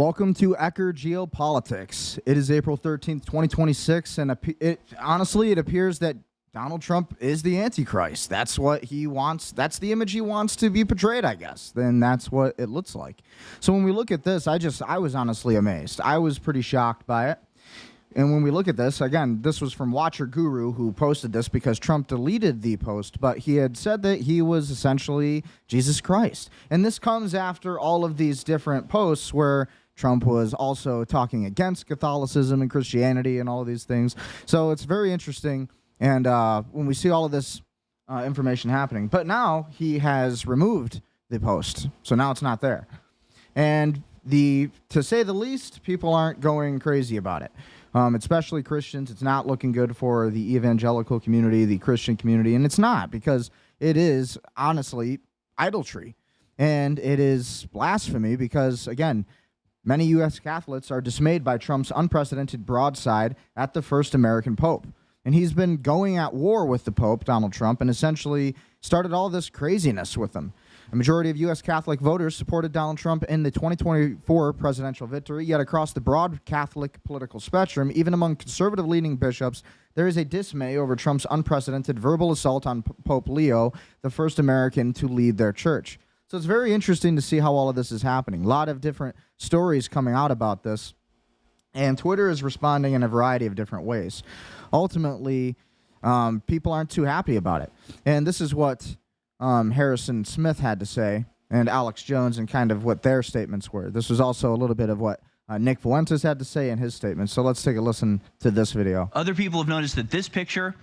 Welcome to Ecker Geopolitics. It is April 13th, 2026, and honestly, it appears that Donald Trump is the Antichrist. That's what he wants. That's the image he wants to be portrayed, I guess. Then that's what it looks like. So when we look at this, I was honestly amazed. I was pretty shocked by it. And when we look at this, again, this was from Watcher Guru, who posted this because Trump deleted the post, but he had said that he was essentially Jesus Christ. And this comes after all of these different posts where Trump was also talking against Catholicism and Christianity and all of these things. So it's very interesting. And when we see all of this information happening, but now he has removed the post. So now it's not there. And to say the least, people aren't going crazy about it. Especially Christians. It's not looking good for the evangelical community, the Christian community. And it's not, because it is honestly idolatry. And it is blasphemy because, again, many U.S. Catholics are dismayed by Trump's unprecedented broadside at the first American Pope. And he's been going at war with the Pope, Donald Trump, and essentially started all this craziness with him. A majority of U.S. Catholic voters supported Donald Trump in the 2024 presidential victory, yet across the broad Catholic political spectrum, even among conservative-leaning bishops, there is a dismay over Trump's unprecedented verbal assault on Pope Leo, the first American to lead their church. So it's very interesting to see how all of this is happening. A lot of different stories coming out about this, and Twitter is responding in a variety of different ways. Ultimately, people aren't too happy about it. And this is what Harrison Smith had to say, and Alex Jones, and kind of what their statements were. This was also a little bit of what Nick Fuentes had to say in his statement. So let's take a listen to this video. Other people have noticed that this picture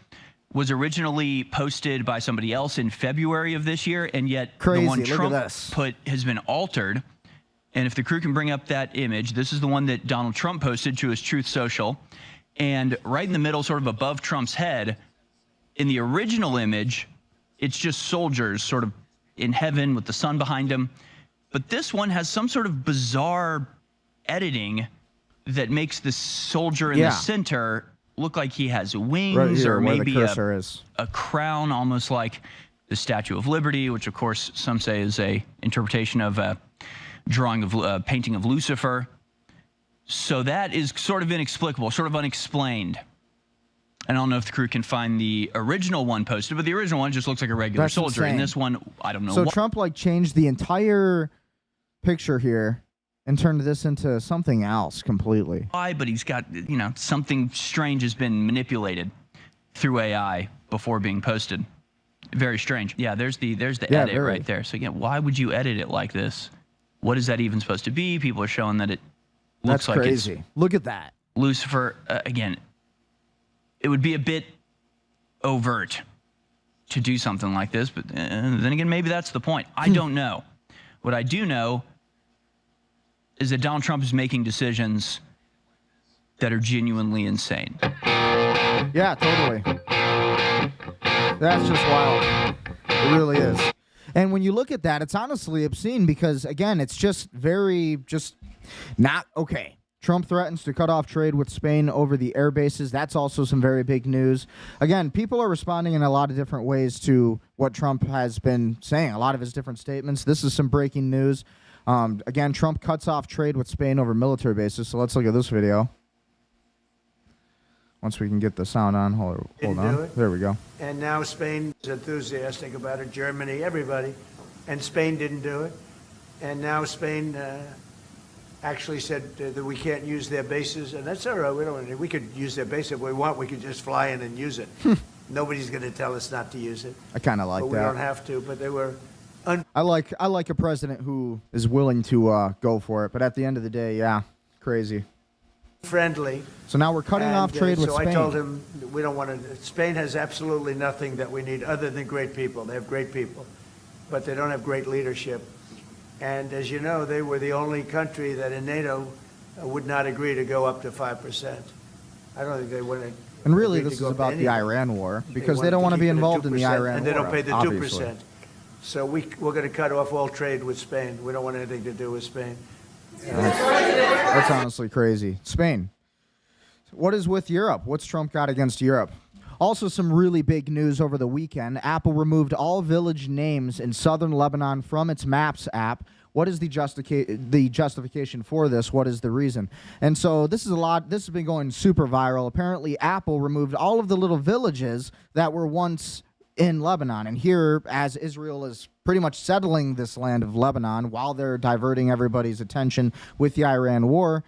was originally posted by somebody else in February of this year, and yet the one Trump put has been altered. And if the crew can bring up that image, this is the one that Donald Trump posted to his Truth Social. And right in the middle, sort of above Trump's head, in the original image, it's just soldiers sort of in heaven with the sun behind them. But this one has some sort of bizarre editing that makes the soldier in the center look like he has wings, right here, or maybe a crown, almost like the Statue of Liberty, which of course some say is a interpretation of a drawing of painting of Lucifer. So that is sort of inexplicable, sort of unexplained. I don't know if the crew can find the original one posted, but the original one just looks like a regular soldier. Insane. And this one, I don't know. So Trump like changed the entire picture here and turned this into something else completely. Why? But he's got, you know, something strange has been manipulated through AI before being posted. Very strange. Yeah, there's the edit right there. So again, why would you edit it like this? What is that even supposed to be? People are showing that it looks like crazy. It's look at that. Lucifer. Again, it would be a bit overt to do something like this, but then again, maybe that's the point. I don't know. What I do know is that Donald Trump is making decisions that are genuinely insane. Yeah, totally. That's just wild. It really is. And when you look at that, it's honestly obscene because, again, it's just not okay. Trump threatens to cut off trade with Spain over the air bases. That's also some very big news. Again, people are responding in a lot of different ways to what Trump has been saying, a lot of his different statements. This is some breaking news. Again, Trump cuts off trade with Spain over military bases. So let's look at this video. Once we can get the sound on, hold on. There we go. And now Spain is enthusiastic about it. Germany, everybody. And Spain didn't do it. And now Spain actually said that we can't use their bases. And that's all right. We don't want to. We could use their base if we want. We could just fly in and use it. Nobody's going to tell us not to use it. I kind of like that. We don't have to. But they were. I like a president who is willing to go for it. But at the end of the day, yeah, crazy. Friendly. So now we're cutting off trade with Spain. So I told him we don't want to. Spain has absolutely nothing that we need other than great people. They have great people, but they don't have great leadership. And as you know, they were the only country that in NATO would not agree to go up to 5%. I don't think they want to. And really, this is about the Iran war because they don't want to be involved in the Iran war. And they don't pay the 2%. So we're going to cut off all trade with Spain. We don't want anything to do with Spain. That's honestly crazy. Spain. What is with Europe? What's Trump got against Europe? Also, some really big news over the weekend. Apple removed all village names in southern Lebanon from its Maps app, What is the justification for this? What is the reason? And so this has been going super viral. Apparently, Apple removed all of the little villages that were once in Lebanon. And here, as Israel is pretty much settling this land of Lebanon while they're diverting everybody's attention with the Iran war,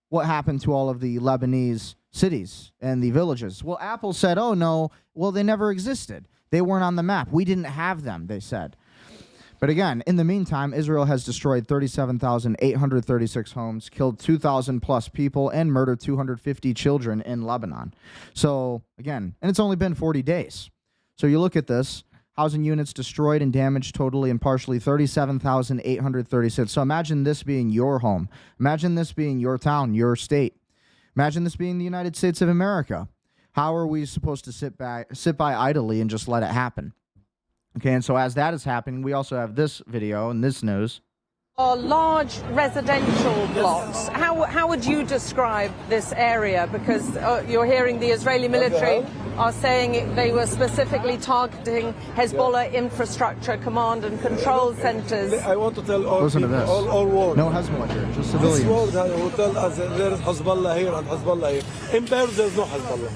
what happened to all of the Lebanese cities and the villages? Well, Apple said, oh, no, well, they never existed. They weren't on the map. We didn't have them, they said. But again, in the meantime, Israel has destroyed 37,836 homes, killed 2,000 plus people, and murdered 250 children in Lebanon. So again, and it's only been 40 days. So you look at this, housing units destroyed and damaged totally and partially 37,836. So imagine this being your home. Imagine this being your town, your state. Imagine this being the United States of America. How are we supposed to sit by idly and just let it happen? Okay, and so as that is happening, we also have this video and this news. Large residential blocks. How would you describe this area? Because you're hearing the Israeli military are saying they were specifically targeting Hezbollah infrastructure, command and control centers. I want to tell all Listen people, to this. all world. No Hezbollah here, just civilians. This world will tell us that there is Hezbollah here and Hezbollah here. In Beirut, there is no Hezbollah.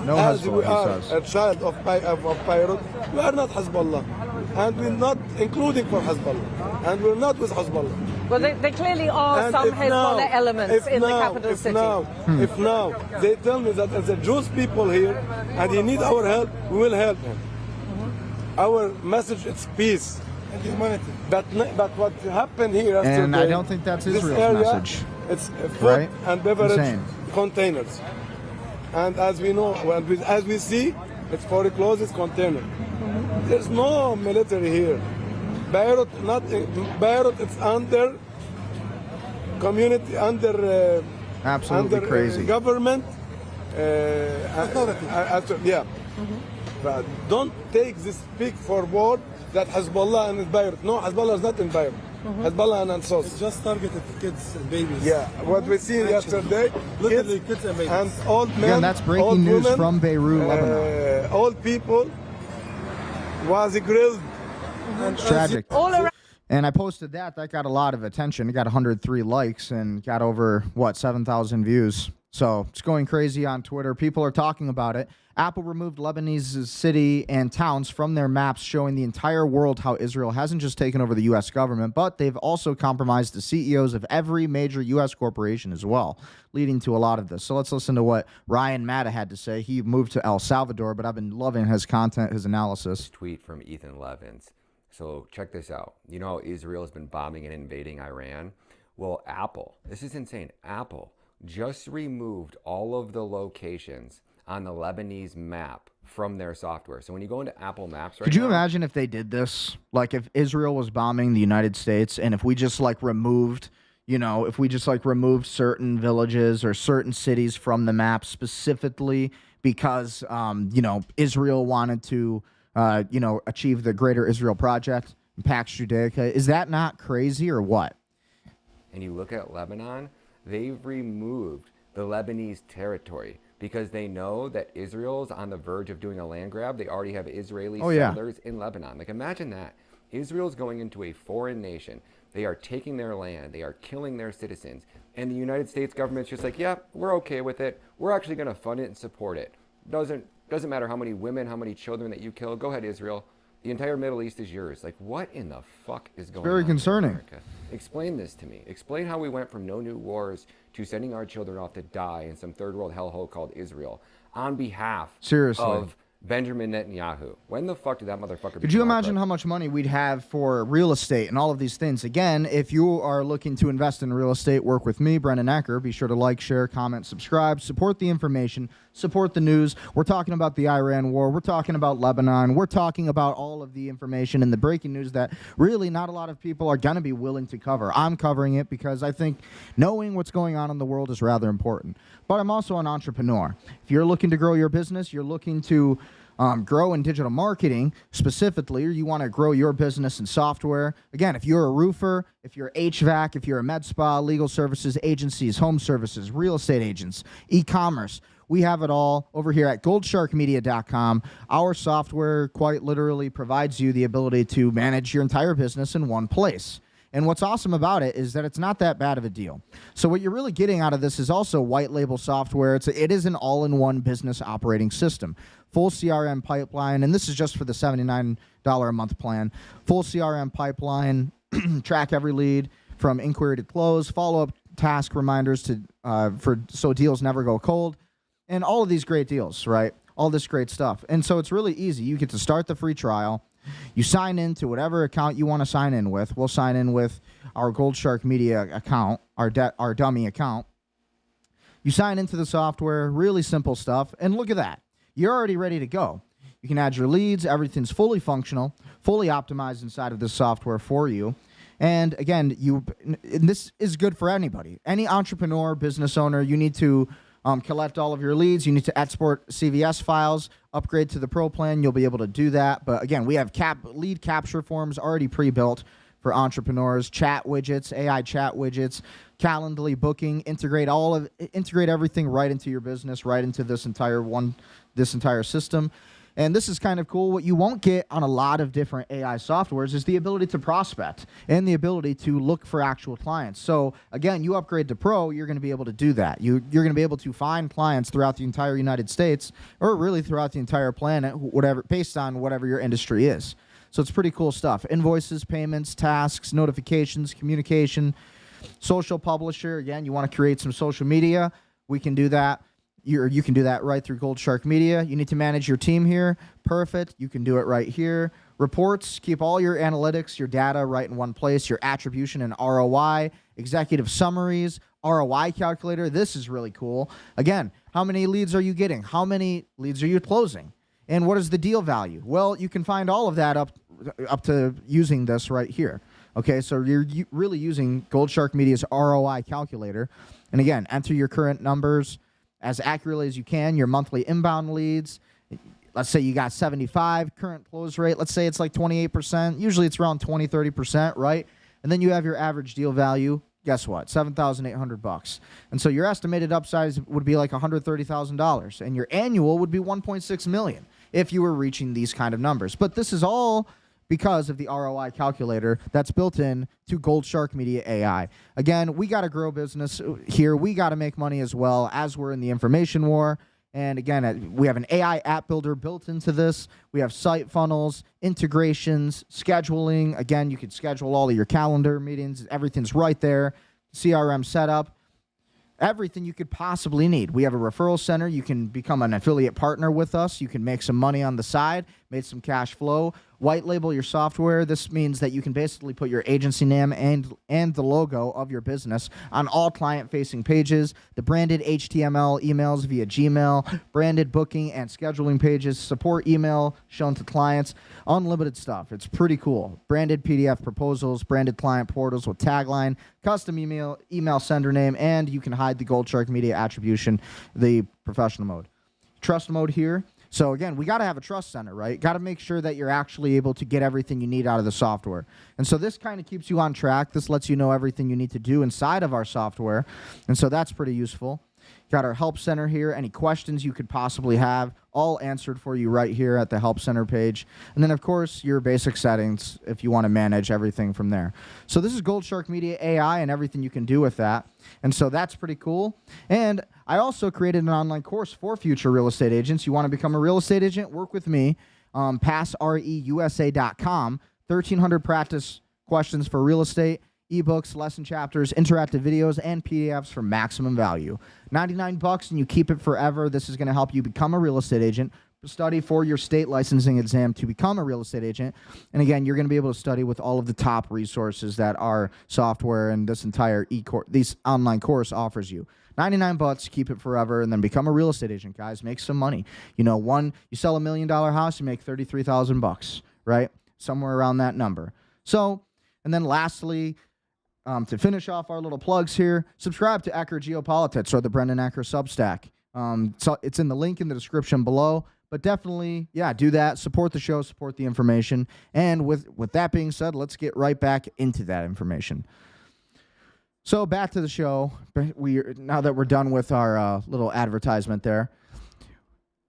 No As Hezbollah, we are he says. a child of Beirut, we are not Hezbollah. And we're not including for Hezbollah. And we're not with Hezbollah. Well, there clearly are And some if Hezbollah elements in the now, capital city. If now they tell me that there's a Jewish people here and he need our help, we will help him. Our message is peace and humanity. But what happened here yesterday, And I don't think that's this Israel's area, message. It's food Right? and beverage Insane. containers. And as we know, as we see, it's for a closed container. There's no military here. Beirut, Beirut, it's under community, under Absolutely under, crazy. Government. Yeah. But don't take this big forward that Hezbollah and Beirut. No, Hezbollah is not in Beirut. Hezbollah and Ansos. It's just targeted kids and babies. Yeah, what we see yesterday, Literally kids and babies. and old men. Again, that's breaking old news women, from Beirut, Lebanon. Old people was grilled. And Tragic. All around. And I posted that. That got a lot of attention. It got 103 likes and got over, 7,000 views. So it's going crazy on Twitter. People are talking about it. Apple removed Lebanese city and towns from their maps, showing the entire world how Israel hasn't just taken over the U.S. government, but they've also compromised the CEOs of every major U.S. corporation as well, leading to a lot of this. So let's listen to what Ryan Matta had to say. He moved to El Salvador, but I've been loving his content, his analysis. Tweet from Ethan Levins. So check this out. You know how Israel has been bombing and invading Iran? Well, Apple, this is insane. Apple just removed all of the locations on the Lebanese map from their software. So when you go into Apple Maps right now... Could you imagine if they did this? Like if Israel was bombing the United States and if we just removed, removed certain villages or certain cities from the map specifically because, Israel wanted to, achieve the Greater Israel Project and Pax Judaica. Is that not crazy or what? And you look at Lebanon, they've removed the Lebanese territory because they know that Israel's on the verge of doing a land grab. They already have Israeli settlers in Lebanon. Like, imagine that. Israel's going into a foreign nation. They are taking their land. They are killing their citizens. And the United States government's just like, yeah, we're okay with it. We're actually going to fund it and support it. Doesn't matter how many women, how many children that you kill. Go ahead, Israel. The entire Middle East is yours. Like, what in the fuck is going on? Very concerning. In America? Explain this to me. Explain how we went from no new wars to sending our children off to die in some third world hellhole called Israel on behalf of Benjamin Netanyahu. When the fuck did that motherfucker Could you imagine how much money we'd have for real estate and all of these things? Again, if you are looking to invest in real estate, work with me, Brendan Ecker. Be sure to like, share, comment, subscribe, support the information, support the news. We're talking about the Iran war. We're talking about Lebanon. We're talking about all of the information and the breaking news that really not a lot of people are going to be willing to cover. I'm covering it because I think knowing what's going on in the world is rather important. But I'm also an entrepreneur. If you're looking to grow your business, you're looking to grow in digital marketing specifically, or you want to grow your business in software. Again, if you're a roofer, if you're HVAC, if you're a med spa, legal services, agencies, home services, real estate agents, e-commerce, we have it all over here at goldsharkmedia.com. Our software quite literally provides you the ability to manage your entire business in one place. And what's awesome about it is that it's not that bad of a deal. So what you're really getting out of this is also white label software. It is an all-in-one business operating system. Full CRM pipeline, and this is just for the $79 a month plan. Full CRM pipeline, track every lead from inquiry to close, follow-up task reminders so deals never go cold, and all of these great deals, right? All this great stuff. And so it's really easy. You get to start the free trial. You sign into whatever account you want to sign in with. We'll sign in with our Gold Shark Media account, our dummy account. You sign into the software, really simple stuff, and look at that. You're already ready to go. You can add your leads. Everything's fully functional, fully optimized inside of this software for you. And again, and this is good for anybody. Any entrepreneur, business owner, you need to collect all of your leads. You need to export CVS files, upgrade to the Pro plan. You'll be able to do that. But again, we have lead capture forms already pre-built for entrepreneurs, chat widgets, AI chat widgets, Calendly booking, integrate everything right into your business, right into this entire system. And this is kind of cool. What you won't get on a lot of different AI softwares is the ability to prospect and the ability to look for actual clients. So again, you upgrade to Pro, you're going to be able to do that. You're going to be able to find clients throughout the entire United States, or really throughout the entire planet, whatever, based on whatever your industry is. So it's pretty cool stuff. Invoices, payments, tasks, notifications, communication, social publisher. Again, you want to create some social media, we can do that. You can do that right through Gold Shark Media. You need to manage your team here. Perfect. You can do it right here. Reports, keep all your analytics, your data right in one place, your attribution and ROI, executive summaries, ROI calculator. This is really cool. Again, how many leads are you getting? How many leads are you closing? And what is the deal value? Well, you can find all of that up to using this right here. Okay, so you're really using Gold Shark Media's ROI calculator. And again, enter your current numbers as accurately as you can, your monthly inbound leads. Let's say you got 75, current close rate. Let's say it's like 28%. Usually it's around 20, 30%, right? And then you have your average deal value. Guess what? $7,800. And so your estimated upside would be like $130,000. And your annual would be $1.6 million if you were reaching these kind of numbers. But this is all because of the ROI calculator that's built in to Gold Shark Media AI. Again, we got to grow business here. We got to make money as well, as we're in the information war. And again, we have an AI app builder built into this. We have site funnels, integrations, scheduling. Again, you can schedule all of your calendar meetings. Everything's right there. CRM setup. Everything you could possibly need. We have a referral center. You can become an affiliate partner with us. You can make some money on the side, make some cash flow, white label your software. This means that you can basically put your agency name and the logo of your business on all client-facing pages, the branded HTML emails via Gmail, branded booking and scheduling pages, support email shown to clients, unlimited stuff. It's pretty cool. Branded PDF proposals, branded client portals with tagline, custom email sender name, and you can hide the Gold Shark Media attribution, the professional mode. Trust mode here. So again, we got to have a trust center, right? Got to make sure that you're actually able to get everything you need out of the software. And so this kind of keeps you on track. This lets you know everything you need to do inside of our software. And so that's pretty useful. Got our help center here. Any questions you could possibly have, all answered for you right here at the help center page. And then, of course, your basic settings if you want to manage everything from there. So this is Gold Shark Media AI and everything you can do with that. And so that's pretty cool. And I also created an online course for future real estate agents. You want to become a real estate agent? Work with me. PassREUSA.com. 1,300 practice questions for real estate, ebooks, lesson chapters, interactive videos, and PDFs for maximum value. $99 and you keep it forever. This is going to help you become a real estate agent, study for your state licensing exam to become a real estate agent. And again, you're going to be able to study with all of the top resources that our software and this entire this online course offers you. $99, keep it forever, and then become a real estate agent, guys. Make some money. You know, you sell $1 million house, you make $33,000, right? Somewhere around that number. So, and then lastly, to finish off our little plugs here, subscribe to Ecker Geopolitics or the Brendan Ecker Substack. So it's in the link in the description below. But definitely, yeah, do that. Support the show, support the information. And with that being said, let's get right back into that information. So back to the show. Now that we're done with our little advertisement there.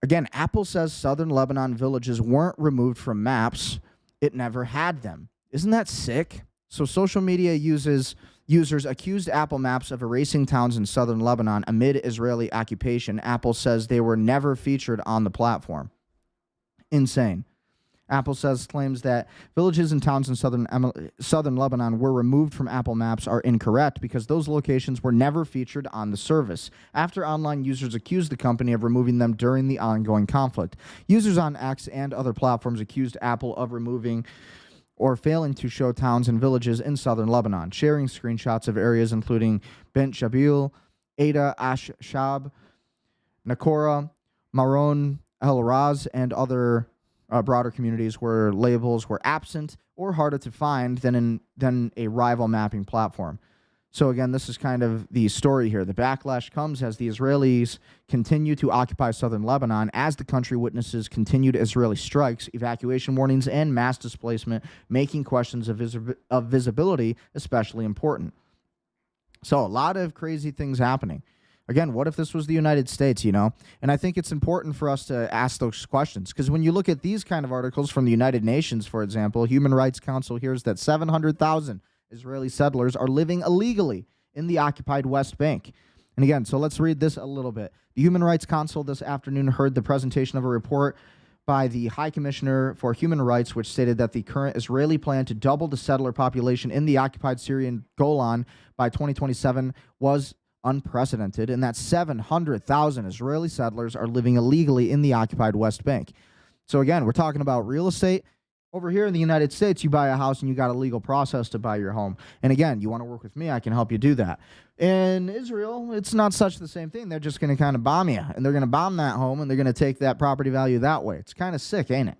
Again, Apple says southern Lebanon villages weren't removed from maps. It never had them. Isn't that sick? So social media users accused Apple Maps of erasing towns in southern Lebanon amid Israeli occupation. Apple says they were never featured on the platform. Insane. Apple claims that villages and towns in southern Lebanon were removed from Apple Maps are incorrect because those locations were never featured on the service after online users accused the company of removing them during the ongoing conflict. Users on X and other platforms accused Apple of removing or failing to show towns and villages in southern Lebanon, sharing screenshots of areas including Bint Jabil, Ada Ash-Shab, Nakora, Maron El Raz, and other broader communities where labels were absent or harder to find than a rival mapping platform. So again, this is kind of the story here. The backlash comes as the Israelis continue to occupy southern Lebanon as the country witnesses continued Israeli strikes, evacuation warnings, and mass displacement, making questions of visibility especially important. So a lot of crazy things happening. Again, what if this was the United States, And I think it's important for us to ask those questions because when you look at these kind of articles from the United Nations, for example, Human Rights Council hears that 700,000 Israeli settlers are living illegally in the occupied West Bank. And again, so let's read this a little bit. The Human Rights Council this afternoon heard the presentation of a report by the High Commissioner for Human Rights, which stated that the current Israeli plan to double the settler population in the occupied Syrian Golan by 2027 was unprecedented, and that 700,000 Israeli settlers are living illegally in the occupied West Bank. So again, we're talking about real estate. Over here in the United States, you buy a house and you got a legal process to buy your home. And again, you want to work with me, I can help you do that. In Israel, it's not such the same thing. They're just going to kind of bomb you, and they're going to bomb that home, and they're going to take that property value that way. It's kind of sick, ain't it?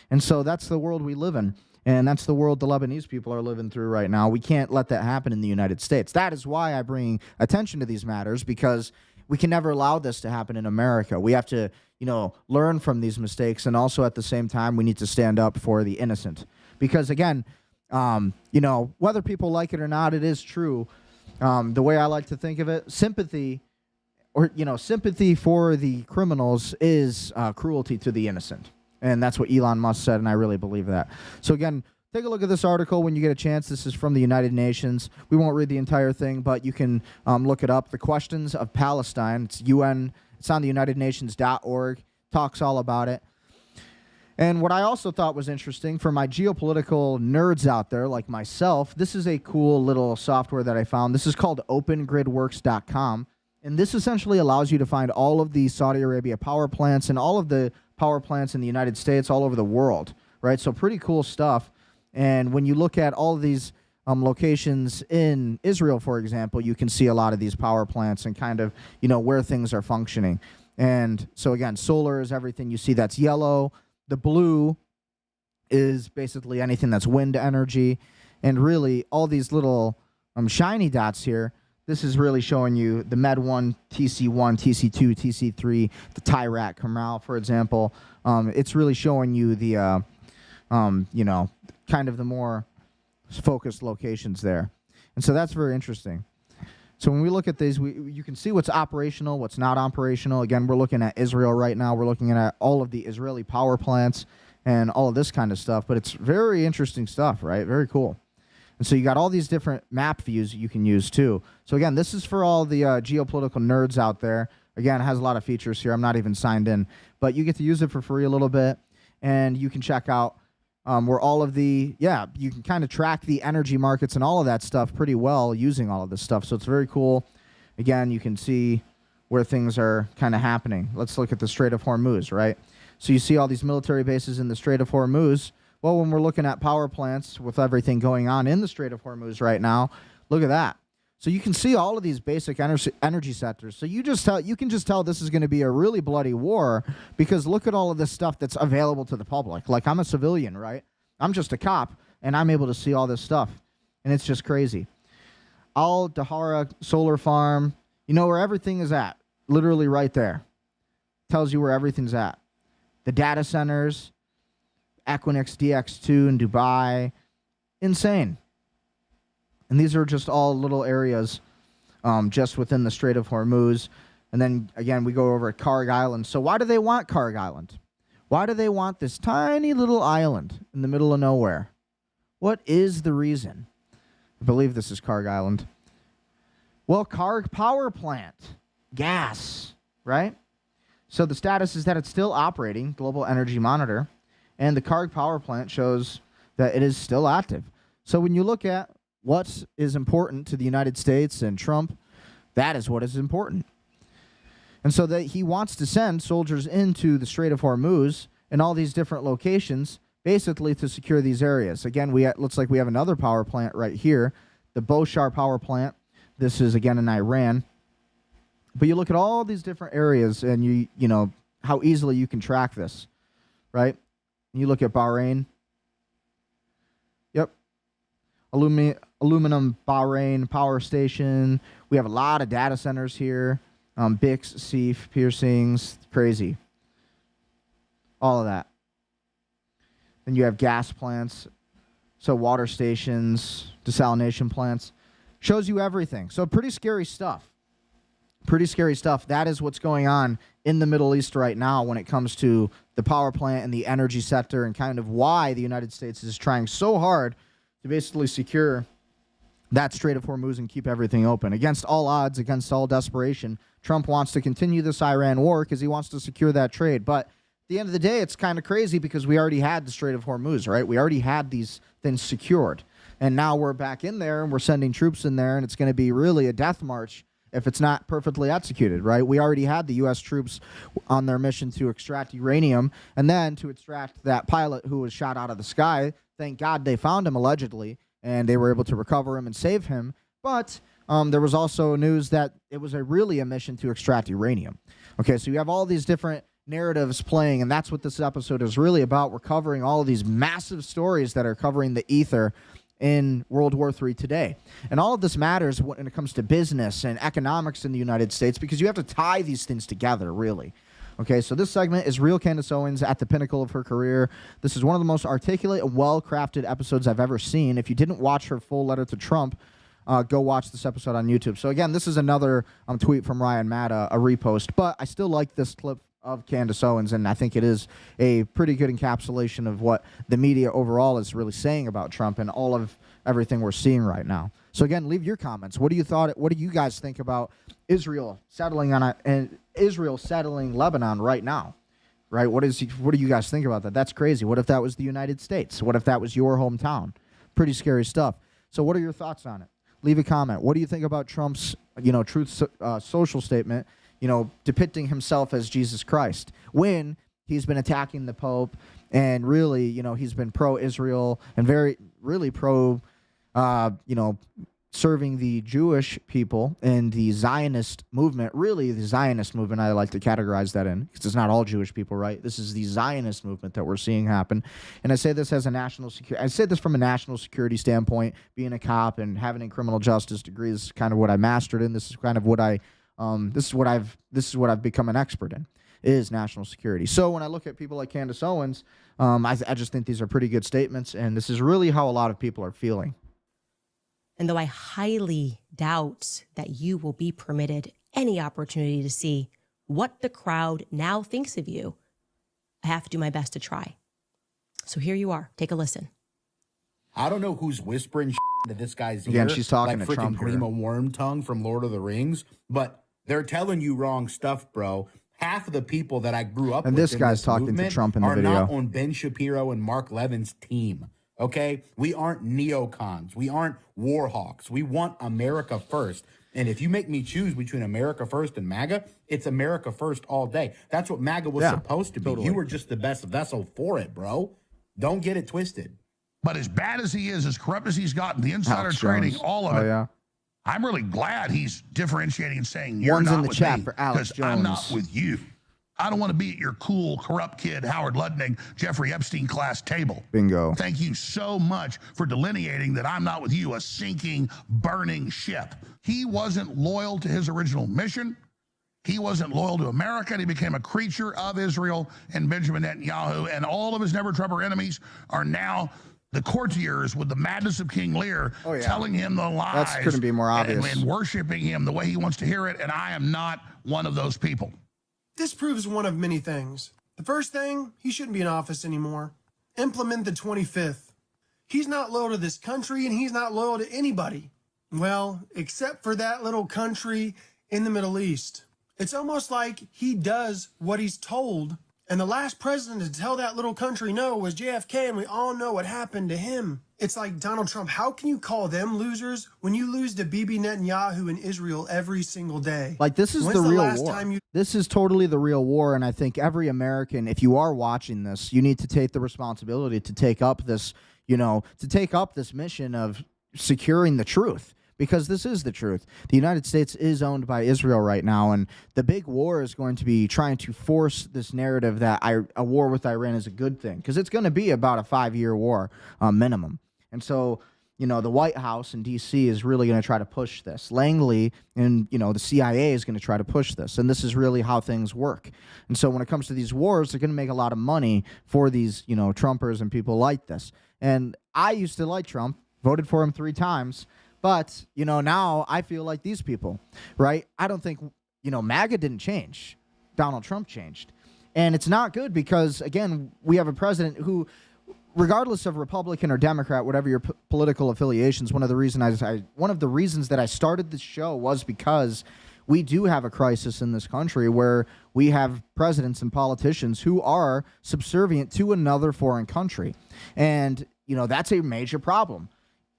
And so that's the world we live in. And that's the world the Lebanese people are living through right now. We can't let that happen in the United States. That is why I bring attention to these matters, because we can never allow this to happen in America. We have to, learn from these mistakes. And also at the same time, we need to stand up for the innocent. Because again, whether people like it or not, it is true. The way I like to think of it, sympathy for the criminals is cruelty to the innocent. And that's what Elon Musk said, and I really believe that. So again, take a look at this article when you get a chance. This is from the United Nations. We won't read the entire thing, but you can look it up. The Questions of Palestine. It's UN. It's on the UnitedNations.org. Talks all about it. And what I also thought was interesting for my geopolitical nerds out there like myself, this is a cool little software that I found. This is called OpenGridWorks.com. And this essentially allows you to find all of the Saudi Arabia power plants and all of the power plants in the United States all over the world, right? So pretty cool stuff. And when you look at all of these locations in Israel, for example, you can see a lot of these power plants and kind of, where things are functioning. And so again, solar is everything you see that's yellow. The blue is basically anything that's wind energy. And really all these little shiny dots here, this is really showing you the Med1, TC1, TC2, TC3, the Tyrak, Kamral, for example. It's really showing you the, kind of the more focused locations there. And so that's very interesting. So when we look at these, you can see what's operational, what's not operational. Again, we're looking at Israel right now. We're looking at all of the Israeli power plants and all of this kind of stuff. But it's very interesting stuff, right? Very cool. And so you got all these different map views you can use too. So again, this is for all the geopolitical nerds out there. Again, it has a lot of features here. I'm not even signed in. But you get to use it for free a little bit. And you can check out where all of you can kind of track the energy markets and all of that stuff pretty well using all of this stuff. So it's very cool. Again, you can see where things are kind of happening. Let's look at the Strait of Hormuz, right? So you see all these military bases in the Strait of Hormuz. Well, when we're looking at power plants with everything going on in the Strait of Hormuz right now, look at that. So you can see all of these basic energy sectors. So you can just tell this is going to be a really bloody war because look at all of this stuff that's available to the public. Like I'm a civilian, right? I'm just a cop, and I'm able to see all this stuff, and it's just crazy. Al Dahara Solar Farm, where everything is at, literally right there. Tells you where everything's at. The data centers, Equinix DX2 in Dubai, insane. And these are just all little areas just within the Strait of Hormuz. And then, again, we go over at Kharg Island. So why do they want Kharg Island? Why do they want this tiny little island in the middle of nowhere? What is the reason? I believe this is Kharg Island. Well, Kharg power plant, gas, right? So the status is that it's still operating, Global Energy Monitor, and the Kharg power plant shows that it is still active. So when you look at what is important to the United States and Trump, that is what is important. And so that he wants to send soldiers into the Strait of Hormuz and all these different locations, basically to secure these areas. Again, looks like we have another power plant right here, the Boshar power plant. This is, again, in Iran. But you look at all these different areas, and you know how easily you can track this, right? You look at Bahrain. Yep. Aluminum Bahrain power station. We have a lot of data centers here. Bix, Seif, piercings, crazy. All of that. Then you have gas plants, so water stations, desalination plants. Shows you everything. So pretty scary stuff. Pretty scary stuff. That is what's going on in the Middle East right now when it comes to the power plant and the energy sector, and kind of why the United States is trying so hard to basically secure that Strait of Hormuz and keep everything open. Against all odds, against all desperation, Trump wants to continue this Iran war because he wants to secure that trade. But at the end of the day, it's kind of crazy because we already had the Strait of Hormuz, right? We already had these things secured. And now we're back in there, and we're sending troops in there, and it's going to be really a death march if it's not perfectly executed, right? We already had the U.S. troops on their mission to extract uranium and then to extract that pilot who was shot out of the sky. Thank God they found him, allegedly, and they were able to recover him and save him. But there was also news that it was really a mission to extract uranium. Okay, so you have all these different narratives playing, and that's what this episode is really about. We're covering all of these massive stories that are covering the ether in World War III today. And all of this matters when it comes to business and economics in the United States, because you have to tie these things together, really. Okay, so this segment is real Candace Owens at the pinnacle of her career. This is one of the most articulate and well-crafted episodes I've ever seen. If you didn't watch her full letter to Trump, go watch this episode on YouTube. So again, this is another tweet from Ryan Matta, a repost, but I still like this clip of Candace Owens, and I think it is a pretty good encapsulation of what the media overall is really saying about Trump and all of everything we're seeing right now. So again, leave your comments. What do you guys think about Israel settling Lebanon right now? Right? What do you guys think about that? That's crazy. What if that was the United States? What if that was your hometown? Pretty scary stuff. So what are your thoughts on it? Leave a comment. What do you think about Trump's, Truth Social statement, depicting himself as Jesus Christ when he's been attacking the Pope and really, he's been pro-Israel and really pro, serving the Jewish people and the Zionist movement. Really, the Zionist movement, I like to categorize that in, because it's not all Jewish people, right? This is the Zionist movement that we're seeing happen. And I say this as I say this from a national security standpoint, being a cop and having a criminal justice degree. This is kind of what I mastered in. This is kind of what this is what I've become an expert in, is national security. So when I look at people like Candace Owens, I just think these are pretty good statements, and this is really how a lot of people are feeling. And though I highly doubt that you will be permitted any opportunity to see what the crowd now thinks of you, I have to do my best to try. So here you are. Take a listen. I don't know who's whispering to this guy's ear. Again, she's talking like to Trump here. Grima Wormtongue from Lord of the Rings, but they're telling you wrong stuff, bro. Half of the people that I grew up with, and this guy's talking to Trump in the video, are not on Ben Shapiro and Mark Levin's team. Okay, we aren't neocons. We aren't war hawks. We want America first. And if you make me choose between America first and MAGA, it's America first all day. That's what MAGA was supposed to be. Totally. You were just the best vessel for it, bro. Don't get it twisted. But as bad as he is, as corrupt as he's gotten, the insider trading, all of it. Yeah. I'm really glad he's differentiating and saying you're One's not in the with chat me, for Alex Jones. I'm not with you. I don't want to be at your cool, corrupt kid, Howard Lutnick, Jeffrey Epstein class table. Bingo. Thank you so much for delineating that I'm not with you, a sinking, burning ship. He wasn't loyal to his original mission. He wasn't loyal to America, and he became a creature of Israel and Benjamin Netanyahu, and all of his never-Trumper enemies are now the courtiers with the madness of King Lear, telling him the lies. That couldn't be more obvious. And worshiping him the way he wants to hear it, and I am not one of those people. This proves one of many things. The first thing, he shouldn't be in office anymore. Implement the 25th. he's not loyal to this country and he's not loyal to anybody. Well, except for that little country in the Middle East. It's almost like he does what he's told. And the last president to tell that little country no was JFK, and we all know what happened to him. It's like Donald Trump. How can you call them losers when you lose to Bibi Netanyahu in Israel every single day? Like, this is the real war. This is totally the real war, and I think every American, if you are watching this, you need to take the responsibility to take up this, to take up this mission of securing the truth. Because this is the truth. The United States is owned by Israel right now, and the big war is going to be trying to force this narrative that a war with Iran is a good thing, because it's going to be about a 5-year war minimum. And so, the White House in D.C. is really going to try to push this. Langley and, the CIA is going to try to push this, and this is really how things work. And so when it comes to these wars, they're going to make a lot of money for these, Trumpers and people like this. And I used to like Trump, voted for him 3 times. But, now I feel like these people, right? I don't think, MAGA didn't change. Donald Trump changed. And it's not good because, again, we have a president who, regardless of Republican or Democrat, whatever your political affiliations, one of the reasons that I started this show was because we do have a crisis in this country where we have presidents and politicians who are subservient to another foreign country. And, that's a major problem.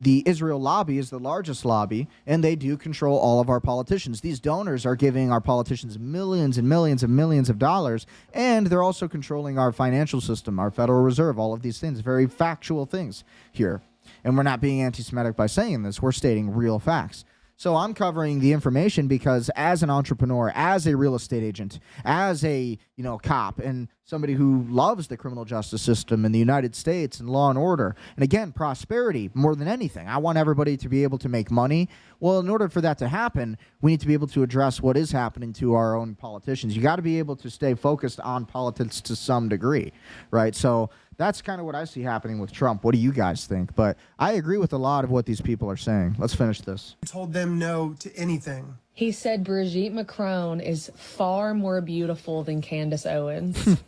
The Israel lobby is the largest lobby, and they do control all of our politicians. These donors are giving our politicians millions and millions and millions of dollars, and they're also controlling our financial system, our Federal Reserve, all of these things, very factual things here. And we're not being anti-Semitic by saying this. We're stating real facts. So I'm covering the information because as an entrepreneur, as a real estate agent, as a cop, and somebody who loves the criminal justice system in the United States and law and order, and again, prosperity more than anything. I want everybody to be able to make money. Well, in order for that to happen, we need to be able to address what is happening to our own politicians. You got to be able to stay focused on politics to some degree, right? So that's kind of what I see happening with Trump. What do you guys think? But I agree with a lot of what these people are saying. Let's finish this. Told them no to anything. He said Brigitte Macron is far more beautiful than Candace Owens.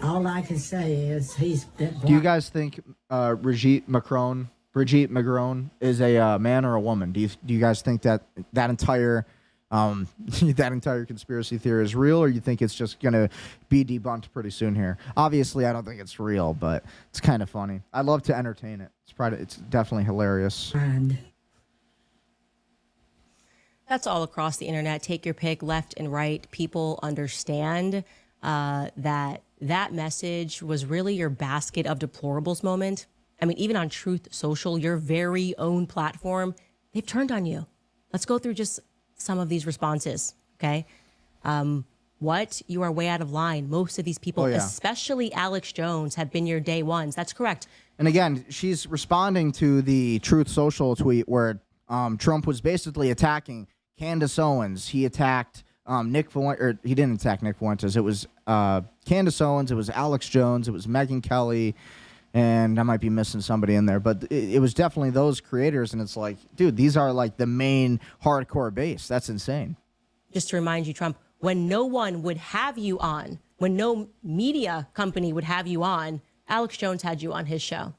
All I can say is do you guys think Brigitte Macron is a man or a woman? Do you guys think that entire that entire conspiracy theory is real, or you think it's just going to be debunked pretty soon here? Obviously, I don't think it's real, but it's kind of funny. I love to entertain it. It's definitely hilarious. That's all across the internet. Take your pick, left and right. People understand that message was really your basket of deplorables moment. I mean, even on Truth Social, your very own platform, they've turned on you. Let's go through just some of these responses, okay? What? You are way out of line. Most of these people, especially Alex Jones, have been your day ones. That's correct. And again, she's responding to the Truth Social tweet where Trump was basically attacking Candace Owens. He attacked Nick Fuentes, or he didn't attack Nick Fuentes. It was Candace Owens, it was Alex Jones, it was Megyn Kelly, and I might be missing somebody in there, but it was definitely those creators, and it's like, dude, these are like the main hardcore base. That's insane. Just to remind you, Trump, when no one would have you on, when no media company would have you on, Alex Jones had you on his show.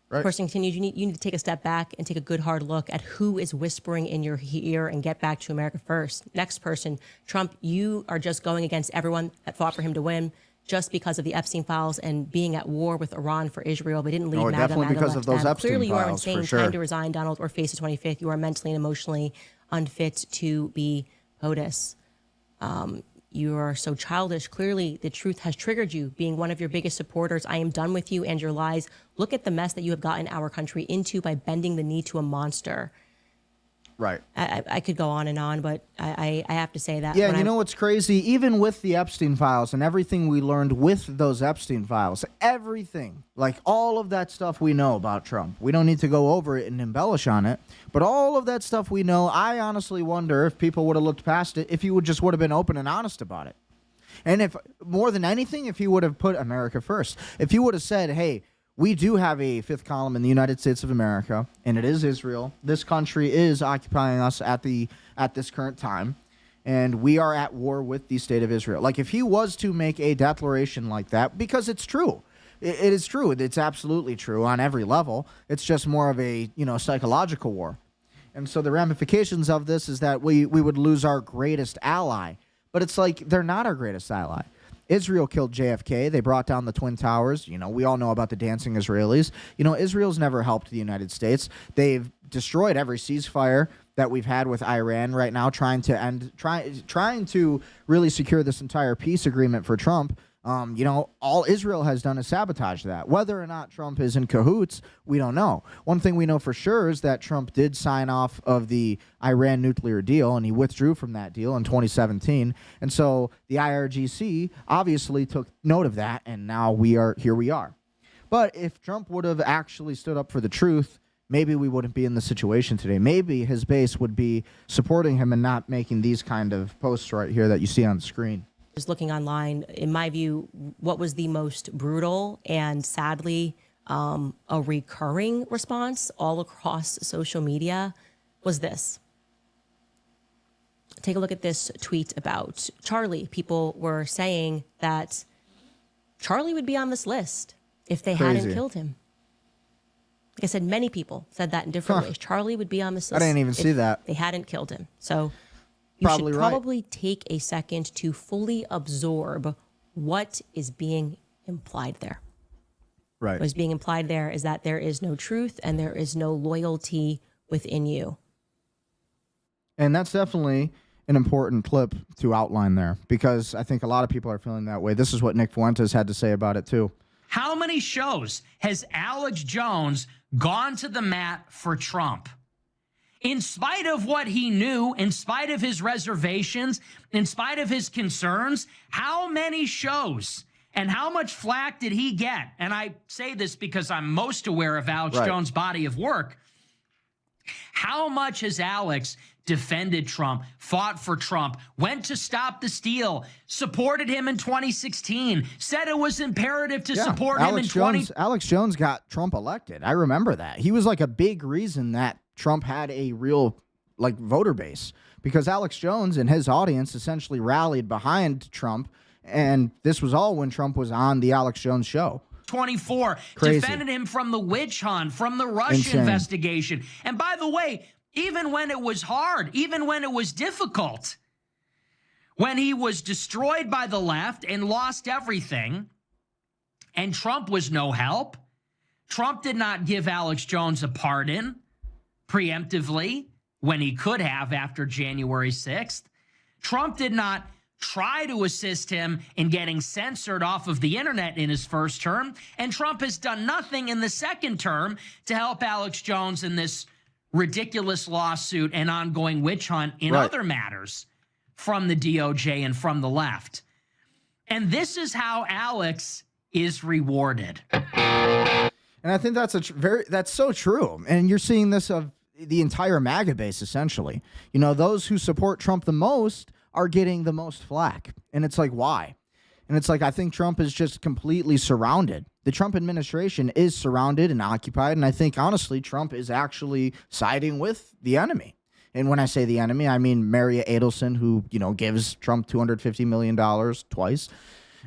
Right. Person continues, you need to take a step back and take a good hard look at who is whispering in your ear and get back to America first. Next person, Trump, you are just going against everyone that fought for him to win just because of the Epstein files and being at war with Iran for Israel. They didn't leave MAGA. Definitely because of those Epstein Clearly, you are files, insane. for sure. Time to resign, Donald, or face the 25th. You are mentally and emotionally unfit to be POTUS. You are so childish. Clearly, the truth has triggered you, being one of your biggest supporters. I am done with you and your lies. Look at the mess that you have gotten our country into by bending the knee to a monster. Right. I could go on, but I have to say that. Yeah, you know what's crazy? Even with the Epstein files and everything we learned with those Epstein files, everything, like all of that stuff we know about Trump, we don't need to go over it and embellish on it, but all of that stuff we know, I honestly wonder if people would have looked past it, if he would have been open and honest about it. And if, more than anything, if he would have put America first. If he would have said, hey, we do have a fifth column in the United States of America, and it is Israel. This country is occupying us at this current time, and we are at war with the state of Israel. Like, if he was to make a declaration like that, because it's true, It is true. It's absolutely true on every level. It's just more of a, psychological war. And so the ramifications of this is that we would lose our greatest ally. But it's like they're not our greatest ally. Israel killed JFK. They brought down the Twin Towers. We all know about the dancing Israelis. Israel's never helped the United States. They've destroyed every ceasefire that we've had with Iran right now, trying to really secure this entire peace agreement for Trump. All Israel has done is sabotage that. Whether or not Trump is in cahoots, we don't know. One thing we know for sure is that Trump did sign off of the Iran nuclear deal, and he withdrew from that deal in 2017. And so the IRGC obviously took note of that, and now here we are. But if Trump would have actually stood up for the truth, maybe we wouldn't be in the situation today. Maybe his base would be supporting him and not making these kind of posts right here that you see on the screen. Just looking online, in my view, what was the most brutal and sadly a recurring response all across social media was this. Take a look at this tweet about Charlie. People were saying that Charlie would be on this list if they hadn't killed him. Like I said, many people said that in different ways. Charlie would be on this list. I didn't even see that. They hadn't killed him. So you should probably take a second to fully absorb what is being implied there. Right. What is being implied there is that there is no truth and there is no loyalty within you. And that's definitely an important clip to outline there, because I think a lot of people are feeling that way. This is what Nick Fuentes had to say about it too. How many shows has Alex Jones gone to the mat for Trump? In spite of what he knew, in spite of his reservations, in spite of his concerns, how many shows and how much flack did he get? And I say this because I'm most aware of Alex Jones' body of work. How much has Alex defended Trump, fought for Trump, went to stop the steal, supported him in 2016, said it was imperative to support him in 20... Alex Jones got Trump elected. I remember that. He was like a big reason that Trump had a real voter base, because Alex Jones and his audience essentially rallied behind Trump. And this was all when Trump was on the Alex Jones show. 24, defended him from the witch hunt, from the Russia investigation. And by the way, even when it was hard, even when it was difficult, when he was destroyed by the left and lost everything, and Trump was no help, Trump did not give Alex Jones a pardon preemptively when he could have after January 6th. Trump did not try to assist him in getting censored off of the internet in his first term. And Trump has done nothing in the second term to help Alex Jones in this ridiculous lawsuit and ongoing witch hunt in other matters from the DOJ and from the left. And this is how Alex is rewarded. And I think that's so true. And you're seeing this of the entire MAGA base, essentially. Those who support Trump the most are getting the most flack. And it's like, why? And it's like, I think Trump is just completely surrounded. The Trump administration is surrounded and occupied. And I think, honestly, Trump is actually siding with the enemy. And when I say the enemy, I mean Maria Adelson, who, gives Trump $250 million twice.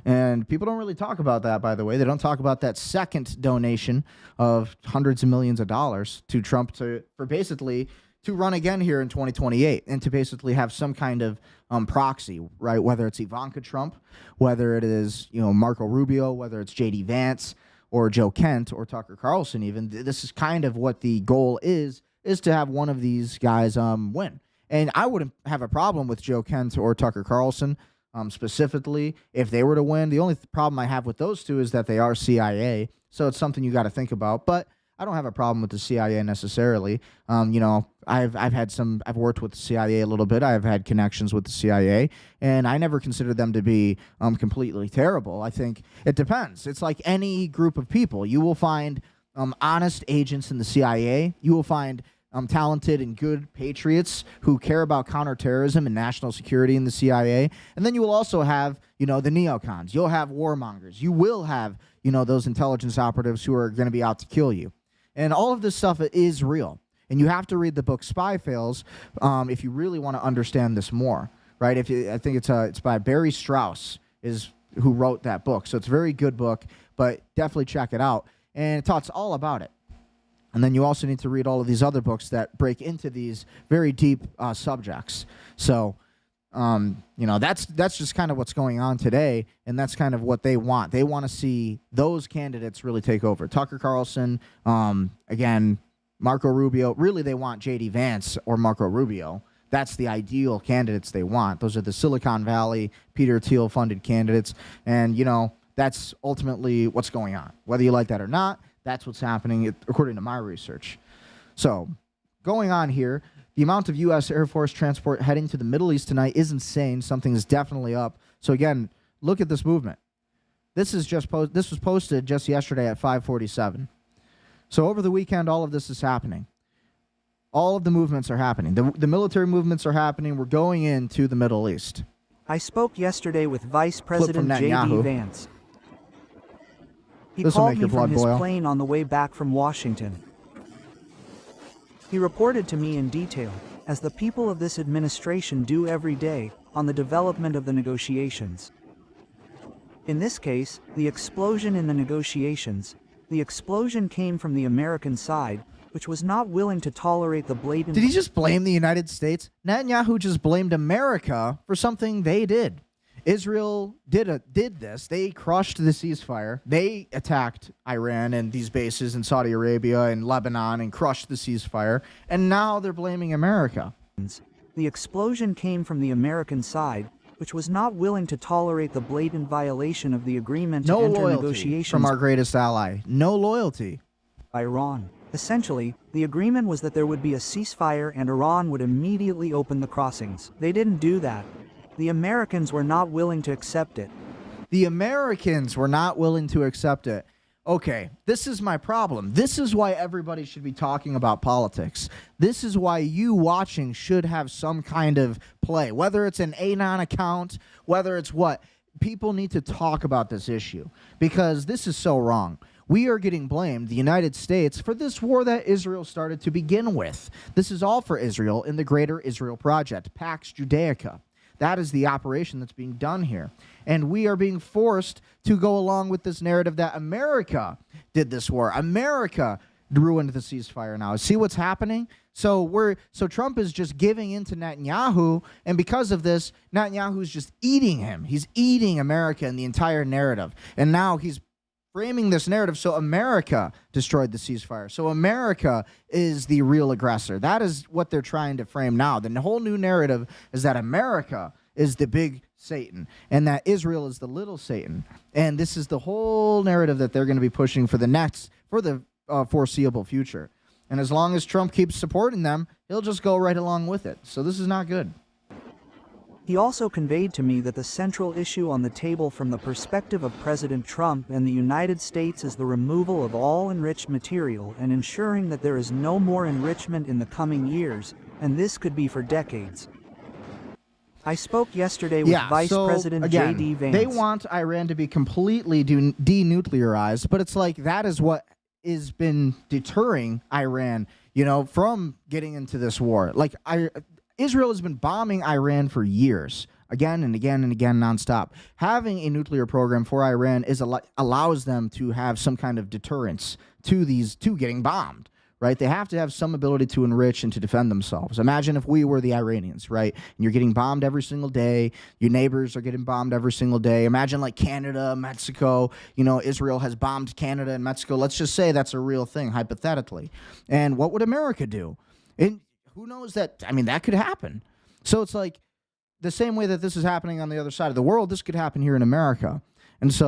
And people don't really talk about that, by the way. They don't talk about that second donation of hundreds of millions of dollars to Trump for basically to run again here in 2028 and to basically have some kind of proxy, right? Whether it's Ivanka Trump, whether it is, Marco Rubio, whether it's J.D. Vance or Joe Kent or Tucker Carlson even. This is kind of what the goal is to have one of these guys win. And I wouldn't have a problem with Joe Kent or Tucker Carlson specifically if they were to win. The only problem I have with those two is that they are CIA, so it's something you got to think about. But I don't have a problem with the CIA necessarily. I've worked with the CIA a little bit. I've had connections with the CIA, and I never considered them to be completely terrible. I think it depends. It's like any group of people. You will find honest agents in the CIA. You will find talented and good patriots who care about counterterrorism and national security in the CIA. And then you will also have, the neocons. You'll have warmongers. You will have, those intelligence operatives who are going to be out to kill you. And all of this stuff is real. And you have to read the book Spy Fails if you really want to understand this more, right? I think it's by Barry Strauss is who wrote that book. So it's a very good book, but definitely check it out. And it talks all about it. And then you also need to read all of these other books that break into these very deep subjects. So, that's just kind of what's going on today, and that's kind of what they want. They want to see those candidates really take over. Tucker Carlson, again, Marco Rubio. Really, they want J.D. Vance or Marco Rubio. That's the ideal candidates they want. Those are the Silicon Valley, Peter Thiel-funded candidates. And, that's ultimately what's going on. Whether you like that or not, that's what's happening, according to my research. So, going on here, the amount of U.S. Air Force transport heading to the Middle East tonight is insane. Something is definitely up. So, again, look at this movement. This was posted just yesterday at 5:47. So, over the weekend, all of this is happening. All of the movements are happening. The military movements are happening. We're going into the Middle East. I spoke yesterday with Vice President J.D. Vance. He called me from his plane on the way back from Washington. He reported to me in detail, as the people of this administration do every day, on the development of the negotiations. In this case, the explosion in the negotiations, the explosion came from the American side, which was not willing to tolerate the blatant... Did he just blame the United States? Netanyahu just blamed America for something they did. Israel did this. They crushed the ceasefire. They attacked Iran and these bases in Saudi Arabia and Lebanon and crushed the ceasefire. And now they're blaming America. The explosion came from the American side, which was not willing to tolerate the blatant violation of the agreement to enter negotiations from our greatest ally. No loyalty. Iran. Essentially, the agreement was that there would be a ceasefire and Iran would immediately open the crossings. They didn't do that. The Americans were not willing to accept it. The Americans were not willing to accept it. Okay, this is my problem. This is why everybody should be talking about politics. This is why you watching should have some kind of play, whether it's an Anon account, whether it's what. People need to talk about this issue because this is so wrong. We are getting blamed, the United States, for this war that Israel started to begin with. This is all for Israel in the Greater Israel Project, Pax Judaica. That is the operation that's being done here. And we are being forced to go along with this narrative that America did this war. America ruined the ceasefire now. See what's happening? So Trump is just giving in to Netanyahu, and because of this, Netanyahu is just eating him. He's eating America and the entire narrative. And now he's framing this narrative so America destroyed the ceasefire. So America is the real aggressor. That is what they're trying to frame now. The whole new narrative is that America is the big Satan and that Israel is the little Satan. And this is the whole narrative that they're going to be pushing for the foreseeable future. And as long as Trump keeps supporting them, he'll just go right along with it. So this is not good. He also conveyed to me that the central issue on the table from the perspective of President Trump and the United States is the removal of all enriched material and ensuring that there is no more enrichment in the coming years, and this could be for decades. I spoke yesterday with Vice President J.D. Vance. They want Iran to be completely denuclearized, but it's like that is what has been deterring Iran, from getting into this war. Like Israel has been bombing Iran for years, again and again and again, nonstop. Having a nuclear program for Iran allows them to have some kind of deterrence to getting bombed, right? They have to have some ability to enrich and to defend themselves. Imagine if we were the Iranians, right? And you're getting bombed every single day. Your neighbors are getting bombed every single day. Imagine like Canada, Mexico, Israel has bombed Canada and Mexico. Let's just say that's a real thing, hypothetically. And what would America do? And who knows that? I mean, that could happen. So it's like the same way that this is happening on the other side of the world, this could happen here in America. And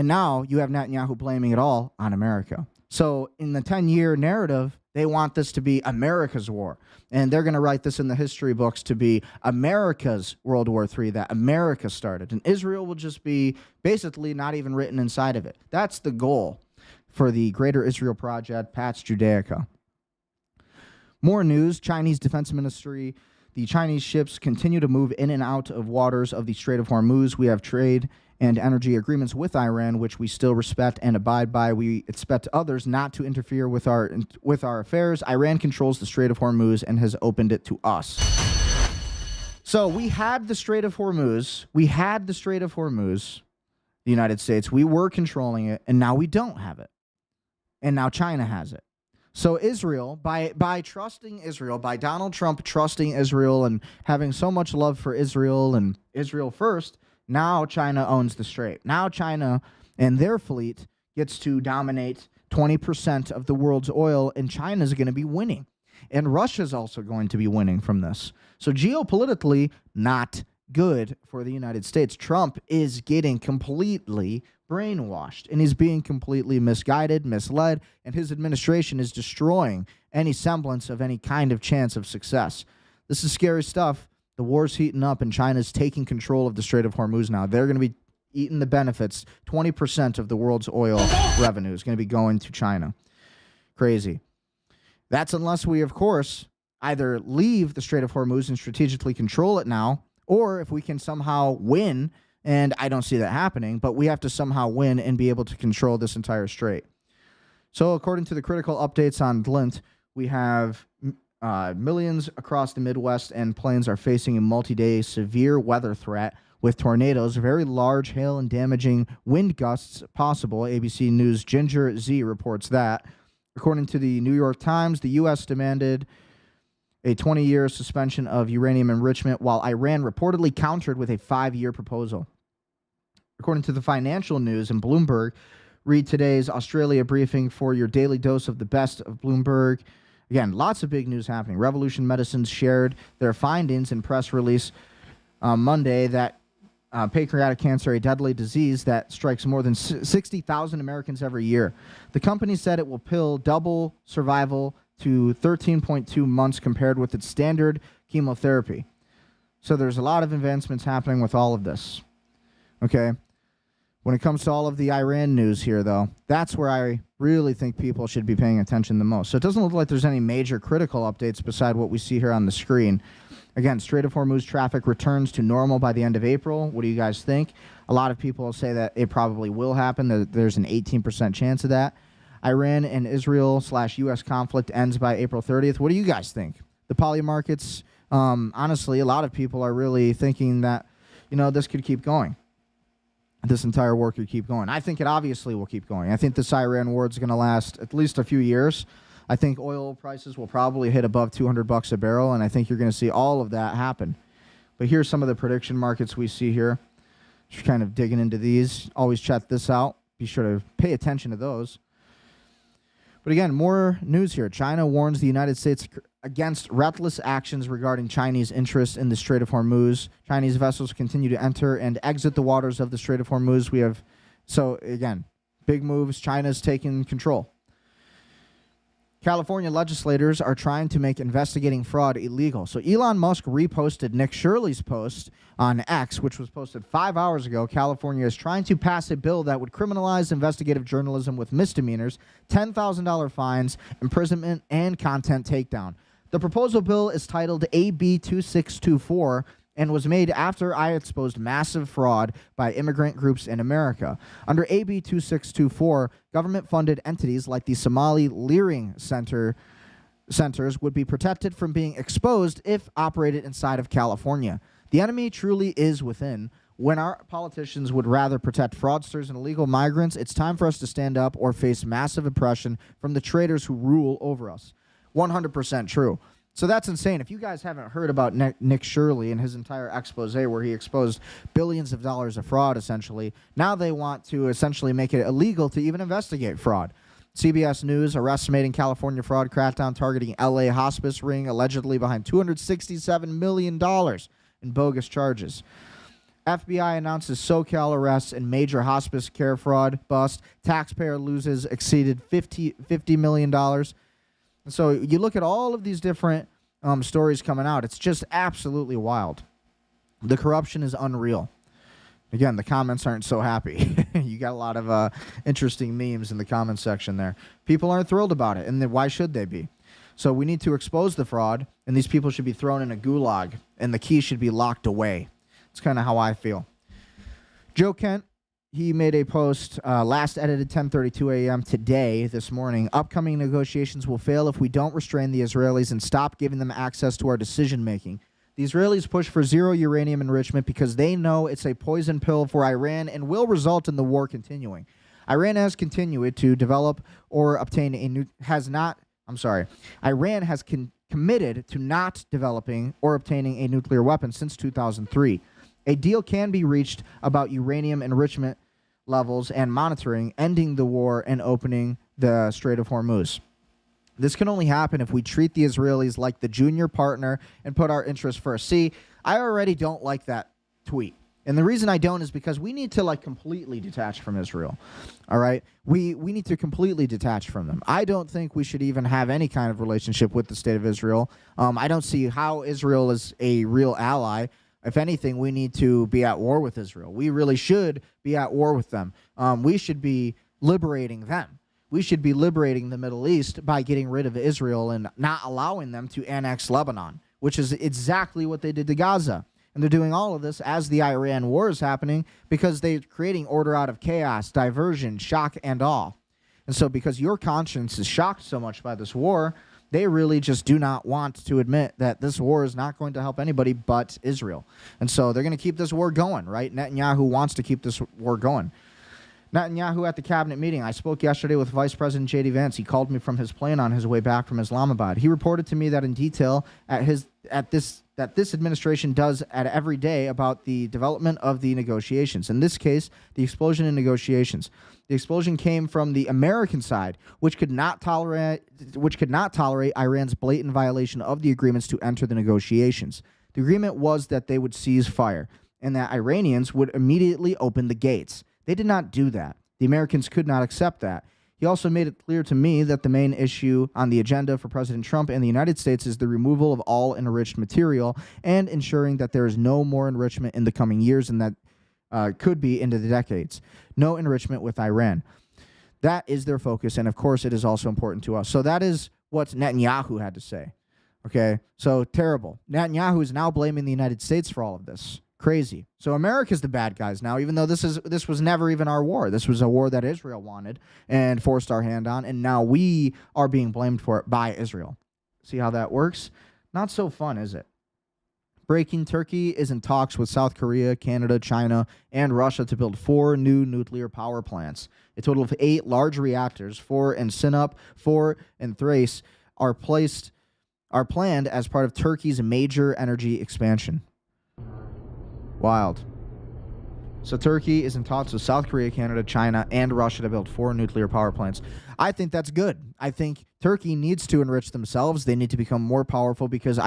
now you have Netanyahu blaming it all on America. So in the 10-year narrative, they want this to be America's war. And they're going to write this in the history books to be America's World War III, that America started. And Israel will just be basically not even written inside of it. That's the goal for the Greater Israel Project, Pax Judaica. More news, Chinese Defense Ministry. The Chinese ships continue to move in and out of waters of the Strait of Hormuz. We have trade and energy agreements with Iran, which we still respect and abide by. We expect others not to interfere with our affairs. Iran controls the Strait of Hormuz and has opened it to us. So we had the Strait of Hormuz. the United States. We were controlling it, and now we don't have it. And now China has it. So Israel, by trusting Israel, by Donald Trump trusting Israel and having so much love for Israel and Israel first, now China owns the strait. Now China and their fleet gets to dominate 20% of the world's oil, and China's going to be winning. And Russia's also going to be winning from this. So geopolitically, not good for the United States. Trump is getting completely brainwashed, and he's being completely misguided, misled, and his administration is destroying any semblance of any kind of chance of success. This is scary stuff. The war's heating up, and China's taking control of the Strait of Hormuz now. They're going to be eating the benefits. 20% of the world's oil revenue is going to be going to China. Crazy. That's unless we, of course, either leave the Strait of Hormuz and strategically control it now, or if we can somehow win. And I don't see that happening, but we have to somehow win and be able to control this entire strait. So according to the critical updates on Glint, we have millions across the Midwest and plains are facing a multi-day severe weather threat with tornadoes, very large hail and damaging wind gusts possible. ABC News' Ginger Z reports that. According to the New York Times, the U.S. demanded a 20-year suspension of uranium enrichment, while Iran reportedly countered with a 5-year proposal. According to the Financial News and Bloomberg, read today's Australia briefing for your daily dose of the best of Bloomberg. Again, lots of big news happening. Revolution Medicines shared their findings in press release Monday that pancreatic cancer, a deadly disease that strikes more than 60,000 Americans every year. The company said it will double survival to 13.2 months compared with its standard chemotherapy. So there's a lot of advancements happening with all of this. Okay? When it comes to all of the Iran news here, though, that's where I really think people should be paying attention the most. So it doesn't look like there's any major critical updates beside what we see here on the screen. Again, Strait of Hormuz traffic returns to normal by the end of April. What do you guys think? A lot of people say that it probably will happen, that there's an 18% chance of that. Iran and Israel/U.S. conflict ends by April 30th. What do you guys think? The poly markets, honestly, a lot of people are really thinking that, this could keep going. This entire war could keep going. I think it obviously will keep going. I think this Iran war is going to last at least a few years. I think oil prices will probably hit above $200 a barrel, and I think you're going to see all of that happen. But here's some of the prediction markets we see here. Just kind of digging into these. Always check this out. Be sure to pay attention to those. But again, more news here. China warns the United States against reckless actions regarding Chinese interests in the Strait of Hormuz. Chinese vessels continue to enter and exit the waters of the Strait of Hormuz. So again, big moves. China's taking control. California legislators are trying to make investigating fraud illegal. So Elon Musk reposted Nick Shirley's post on X, which was posted 5 hours ago. California is trying to pass a bill that would criminalize investigative journalism with misdemeanors, $10,000 fines, imprisonment, and content takedown. The proposal bill is titled AB 2624 and was made after I exposed massive fraud by immigrant groups in America. Under AB 2624, government-funded entities like the Somali Leering centers would be protected from being exposed if operated inside of California. The enemy truly is within. When our politicians would rather protect fraudsters and illegal migrants, it's time for us to stand up or face massive oppression from the traitors who rule over us. 100% true. So that's insane. If you guys haven't heard about Nick Shirley and his entire expose where he exposed billions of dollars of fraud, essentially, now they want to essentially make it illegal to even investigate fraud. CBS News arrests made in California fraud crackdown targeting LA hospice ring allegedly behind $267 million in bogus charges. FBI announces SoCal arrests and major hospice care fraud bust. Taxpayer loses exceeded $50 million. So you look at all of these different stories coming out. It's just absolutely wild. The corruption is unreal. Again, the comments aren't so happy. You got a lot of interesting memes in the comment section there. People aren't thrilled about it, and why should they be? So we need to expose the fraud, and these people should be thrown in a gulag, and the key should be locked away. It's kind of how I feel. Joe Kent, he made a post last edited 10:32 a.m. today, this morning. Upcoming negotiations will fail if we don't restrain the Israelis and stop giving them access to our decision-making. The Israelis push for zero uranium enrichment because they know it's a poison pill for Iran and will result in the war continuing. Iran has continued to develop or obtain Iran has committed to not developing or obtaining a nuclear weapon since 2003. A deal can be reached about uranium enrichment levels and monitoring, ending the war and opening the Strait of Hormuz. This can only happen if we treat the Israelis like the junior partner and put our interests first. See, I already don't like that tweet. And the reason I don't is because we need to like completely detach from Israel. All right? We need to completely detach from them. I don't think we should even have any kind of relationship with the state of Israel. I don't see how Israel is a real ally. If anything, we need to be at war with Israel. We really should be at war with them. We should be liberating them. We should be liberating the Middle East by getting rid of Israel and not allowing them to annex Lebanon, which is exactly what they did to Gaza. And they're doing all of this as the Iran war is happening because they're creating order out of chaos, diversion, shock, and awe. And so because your conscience is shocked so much by this war, they really just do not want to admit that this war is not going to help anybody but Israel. And so they're going to keep this war going, right? Netanyahu wants to keep this war going. Netanyahu at the cabinet meeting. I spoke yesterday with Vice President J.D. Vance. He called me from his plane on his way back from Islamabad. He reported to me that in detail that this administration does at every day about the development of the negotiations. In this case, the explosion in negotiations. The explosion came from the American side, which could not tolerate Iran's blatant violation of the agreements to enter the negotiations. The agreement was that they would cease fire and that Iranians would immediately open the gates. They did not do that. The Americans could not accept that. He also made it clear to me that the main issue on the agenda for President Trump and the United States is the removal of all enriched material and ensuring that there is no more enrichment in the coming years and that could be into the decades. No enrichment with Iran. That is their focus, and of course it is also important to us. So that is what Netanyahu had to say. Okay, so terrible. Netanyahu is now blaming the United States for all of this. Crazy. So America's the bad guys now, even though this was never even our war. This was a war that Israel wanted and forced our hand on, and now we are being blamed for it by Israel. See how that works? Not so fun, is it? Breaking: Turkey is in talks with South Korea, Canada, China, and Russia to build 4 new nuclear power plants. A total of 8 large reactors, 4 in Sinop, 4 in Thrace, are planned as part of Turkey's major energy expansion. Wild. So Turkey is in talks with South Korea, Canada, China, and Russia to build 4 nuclear power plants. I think that's good. I think Turkey needs to enrich themselves. They need to become more powerful because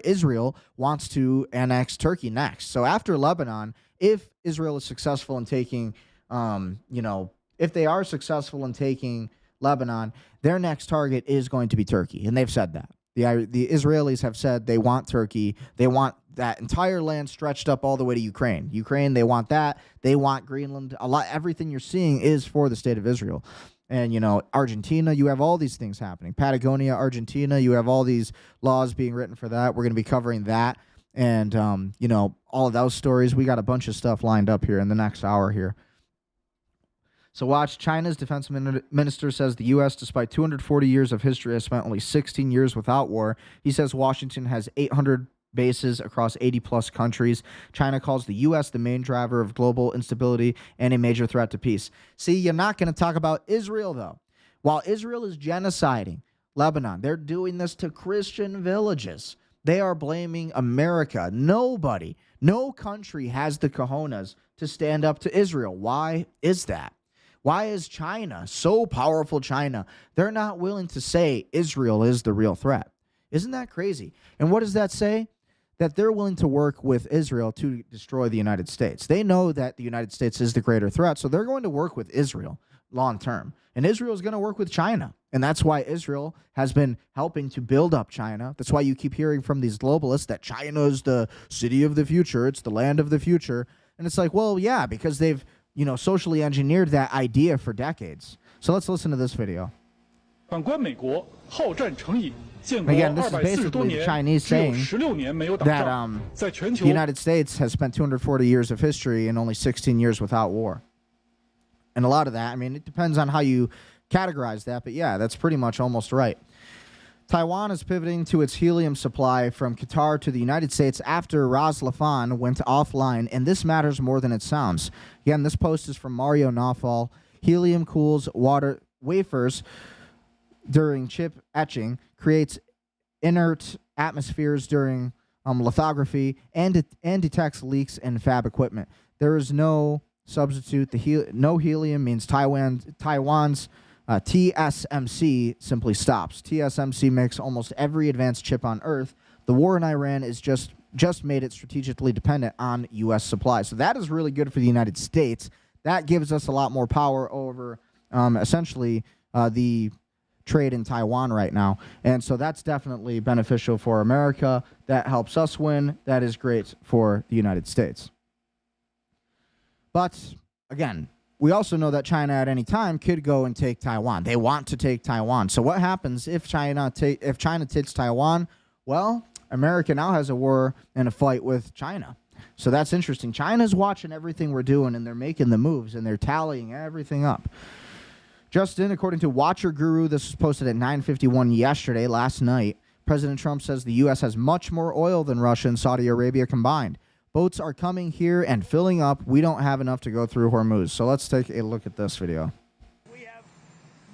Israel wants to annex Turkey next. So after Lebanon, if Israel is successful in taking, if they are successful in taking Lebanon, their next target is going to be Turkey, and they've said that. The Israelis have said they want Turkey. They want that entire land stretched up all the way to Ukraine. They want that. They want Greenland. Everything you're seeing is for the state of Israel. And, Argentina, you have all these things happening. Patagonia, Argentina, you have all these laws being written for that. We're going to be covering that. And, all of those stories. We got a bunch of stuff lined up here in the next hour here. So watch, China's defense minister says the U.S., despite 240 years of history, has spent only 16 years without war. He says Washington has 800 bases across 80-plus countries. China calls the U.S. the main driver of global instability and a major threat to peace. See, you're not going to talk about Israel, though. While Israel is genociding Lebanon, they're doing this to Christian villages. They are blaming America. Nobody, no country has the cojones to stand up to Israel. Why is that? Why is China, so powerful China, they're not willing to say Israel is the real threat? Isn't that crazy? And what does that say? That they're willing to work with Israel to destroy the United States. They know that the United States is the greater threat, so they're going to work with Israel long term. And Israel is going to work with China. And that's why Israel has been helping to build up China. That's why you keep hearing from these globalists that China is the city of the future. It's the land of the future. And it's like, well, yeah, because they've socially engineered that idea for decades. So let's listen to this video. Again, this is basically the Chinese saying that the United States has spent 240 years of history and only 16 years without war. And a lot of that, it depends on how you categorize that, but yeah, that's pretty much almost right. Taiwan is pivoting to its helium supply from Qatar to the United States after Ras Laffan went offline, and this matters more than it sounds. Again, this post is from Mario Nawfal. Helium cools water wafers during chip etching, creates inert atmospheres during lithography, and detects leaks in fab equipment. There is no substitute. No helium means Taiwan's TSMC simply stops. TSMC makes almost every advanced chip on Earth. The war in Iran is just made it strategically dependent on U.S. supply. So that is really good for the United States. That gives us a lot more power over essentially the trade in Taiwan right now. And so that's definitely beneficial for America. That helps us win. That is great for the United States. But again, we also know that China at any time could go and take Taiwan. They want to take Taiwan. So what happens if China takes Taiwan? Well, America now has a war and a fight with China. So that's interesting. China's watching everything we're doing, and they're making the moves, and they're tallying everything up. Justin, according to Watcher Guru, this was posted at 9:51 yesterday, last night, President Trump says the U.S. has much more oil than Russia and Saudi Arabia combined. Boats are coming here and filling up. We don't have enough to go through Hormuz. So let's take a look at this video. We have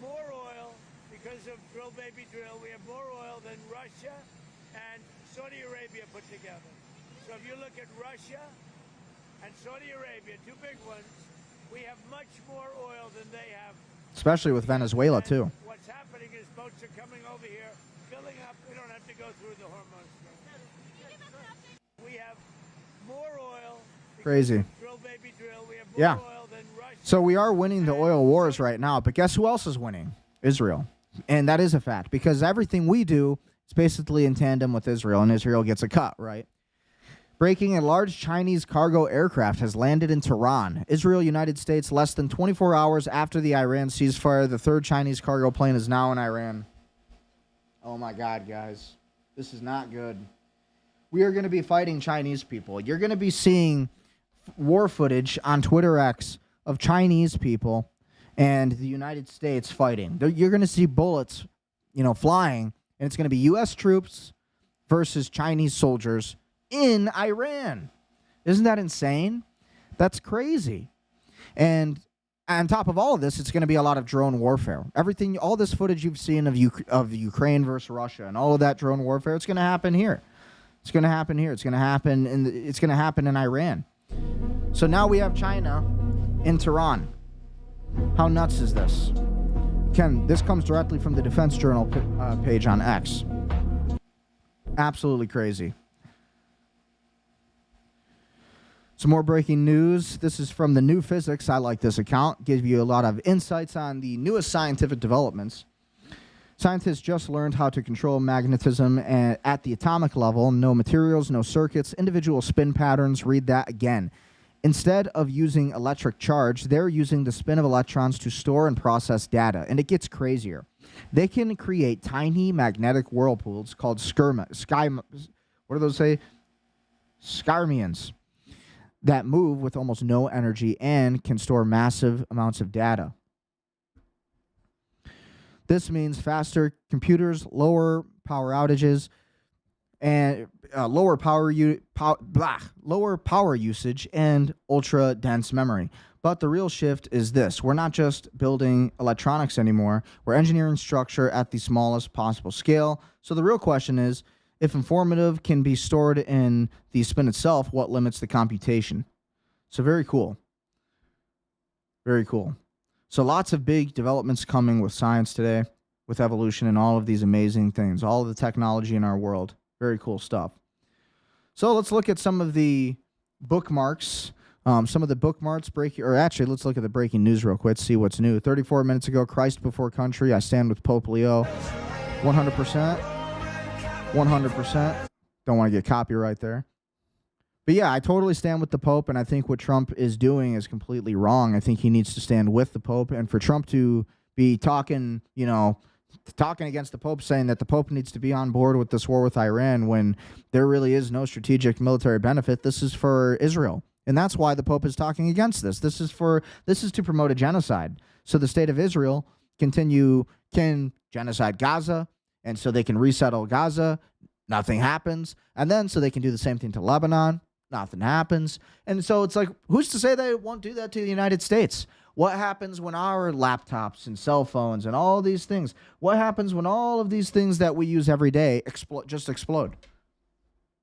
more oil because of drill, baby, drill. We have more oil than Russia and Saudi Arabia put together. So if you look at Russia and Saudi Arabia, two big ones, we have much more oil than they have. Especially with Venezuela, too. What's happening is boats are coming over here, filling up. We don't have to go through the Hormuz. We have more oil. Crazy. Drill, baby, drill. We have more oil than Russia. So we are winning the oil wars right now, but guess who else is winning? Israel. And that is a fact, because everything we do is basically in tandem with Israel, and Israel gets a cut, right? Breaking, a large Chinese cargo aircraft has landed in Tehran. Israel, United States, less than 24 hours after the Iran ceasefire, the third Chinese cargo plane is now in Iran. Oh my God, guys. This is not good. We are going to be fighting Chinese people. You're going to be seeing war footage on Twitter X of Chinese people and the United States fighting. You're going to see bullets, flying, and it's going to be U.S. troops versus Chinese soldiers in Iran. Isn't that insane? That's crazy. And on top of all of this, it's going to be a lot of drone warfare. Everything, all this footage you've seen of Ukraine versus Russia and all of that drone warfare, it's going to happen here. It's going to happen here. It's going to happen in Iran. So now we have China in Tehran. How nuts is this? Ken, this comes directly from the Defense Journal page on X. Absolutely crazy. Some more breaking news. This is from the New Physics. I like this account. Gives you a lot of insights on the newest scientific developments. Scientists just learned how to control magnetism at the atomic level. No materials, no circuits, individual spin patterns. Read that again. Instead of using electric charge, they're using the spin of electrons to store and process data. And it gets crazier. They can create tiny magnetic whirlpools called skyrmions that move with almost no energy and can store massive amounts of data. This means faster computers, lower power outages, and lower power usage and ultra dense memory. But the real shift is this: we're not just building electronics anymore; we're engineering structure at the smallest possible scale. So the real question is, if informative can be stored in the spin itself, what limits the computation? So very cool. Very cool. So lots of big developments coming with science today, with evolution and all of these amazing things, all of the technology in our world. Very cool stuff. So let's look at some of the bookmarks. Some of the bookmarks let's look at the breaking news real quick, see what's new. 34 minutes ago, Christ before country. I stand with Pope Leo. 100%. 100%. Don't want to get copyright there. But yeah, I totally stand with the Pope, and I think what Trump is doing is completely wrong. I think he needs to stand with the Pope, and for Trump to be talking against the Pope, saying that the Pope needs to be on board with this war with Iran when there really is no strategic military benefit. This is for Israel, and that's why the Pope is talking against this. This is to promote a genocide, so the state of Israel can genocide Gaza And so they can resettle Gaza, nothing happens. And then so they can do the same thing to Lebanon, nothing happens. And so it's like, who's to say they won't do that to the United States? What happens when our laptops and cell phones and all these things, what happens when all of these things that we use every day just explode?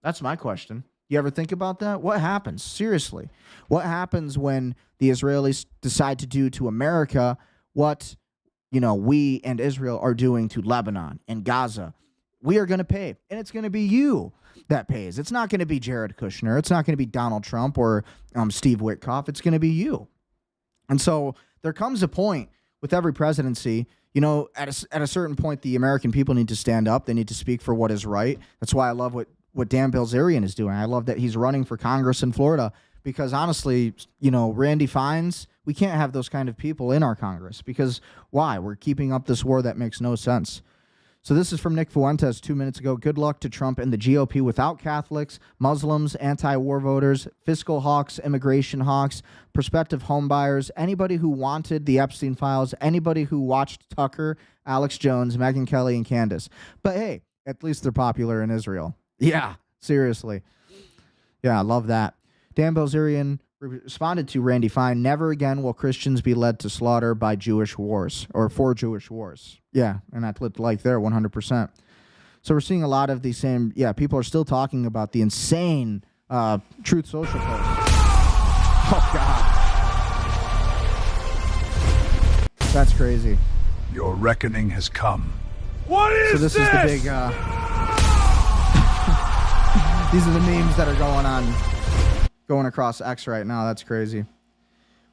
That's my question. You ever think about that? What happens? Seriously. What happens when the Israelis decide to do to America what, we and Israel are doing to Lebanon and Gaza? We are going to pay, and it's going to be you that pays. It's not going to be Jared Kushner. It's not going to be Donald Trump or Steve Witkoff. It's going to be you. And so there comes a point with every presidency, at a certain point, the American people need to stand up. They need to speak for what is right. That's why I love what Dan Bilzerian is doing. I love that he's running for Congress in Florida because honestly, Randy Fines, we can't have those kind of people in our Congress because why? We're keeping up this war that makes no sense. So this is from Nick Fuentes 2 minutes ago. Good luck to Trump and the GOP without Catholics, Muslims, anti-war voters, fiscal hawks, immigration hawks, prospective homebuyers, anybody who wanted the Epstein files, anybody who watched Tucker, Alex Jones, Megyn Kelly, and Candace. But hey, at least they're popular in Israel. Yeah, seriously. Yeah, I love that. Dan Bilzerian responded to Randy Fine, never again will Christians be led to slaughter by Jewish wars or for Jewish wars. Yeah, and I clicked like there 100%. So we're seeing a lot of these same, people are still talking about the insane Truth Social posts. Oh, God. That's crazy. Your reckoning has come. What is this? So this is the big, these are the memes that are going across X right now. That's crazy.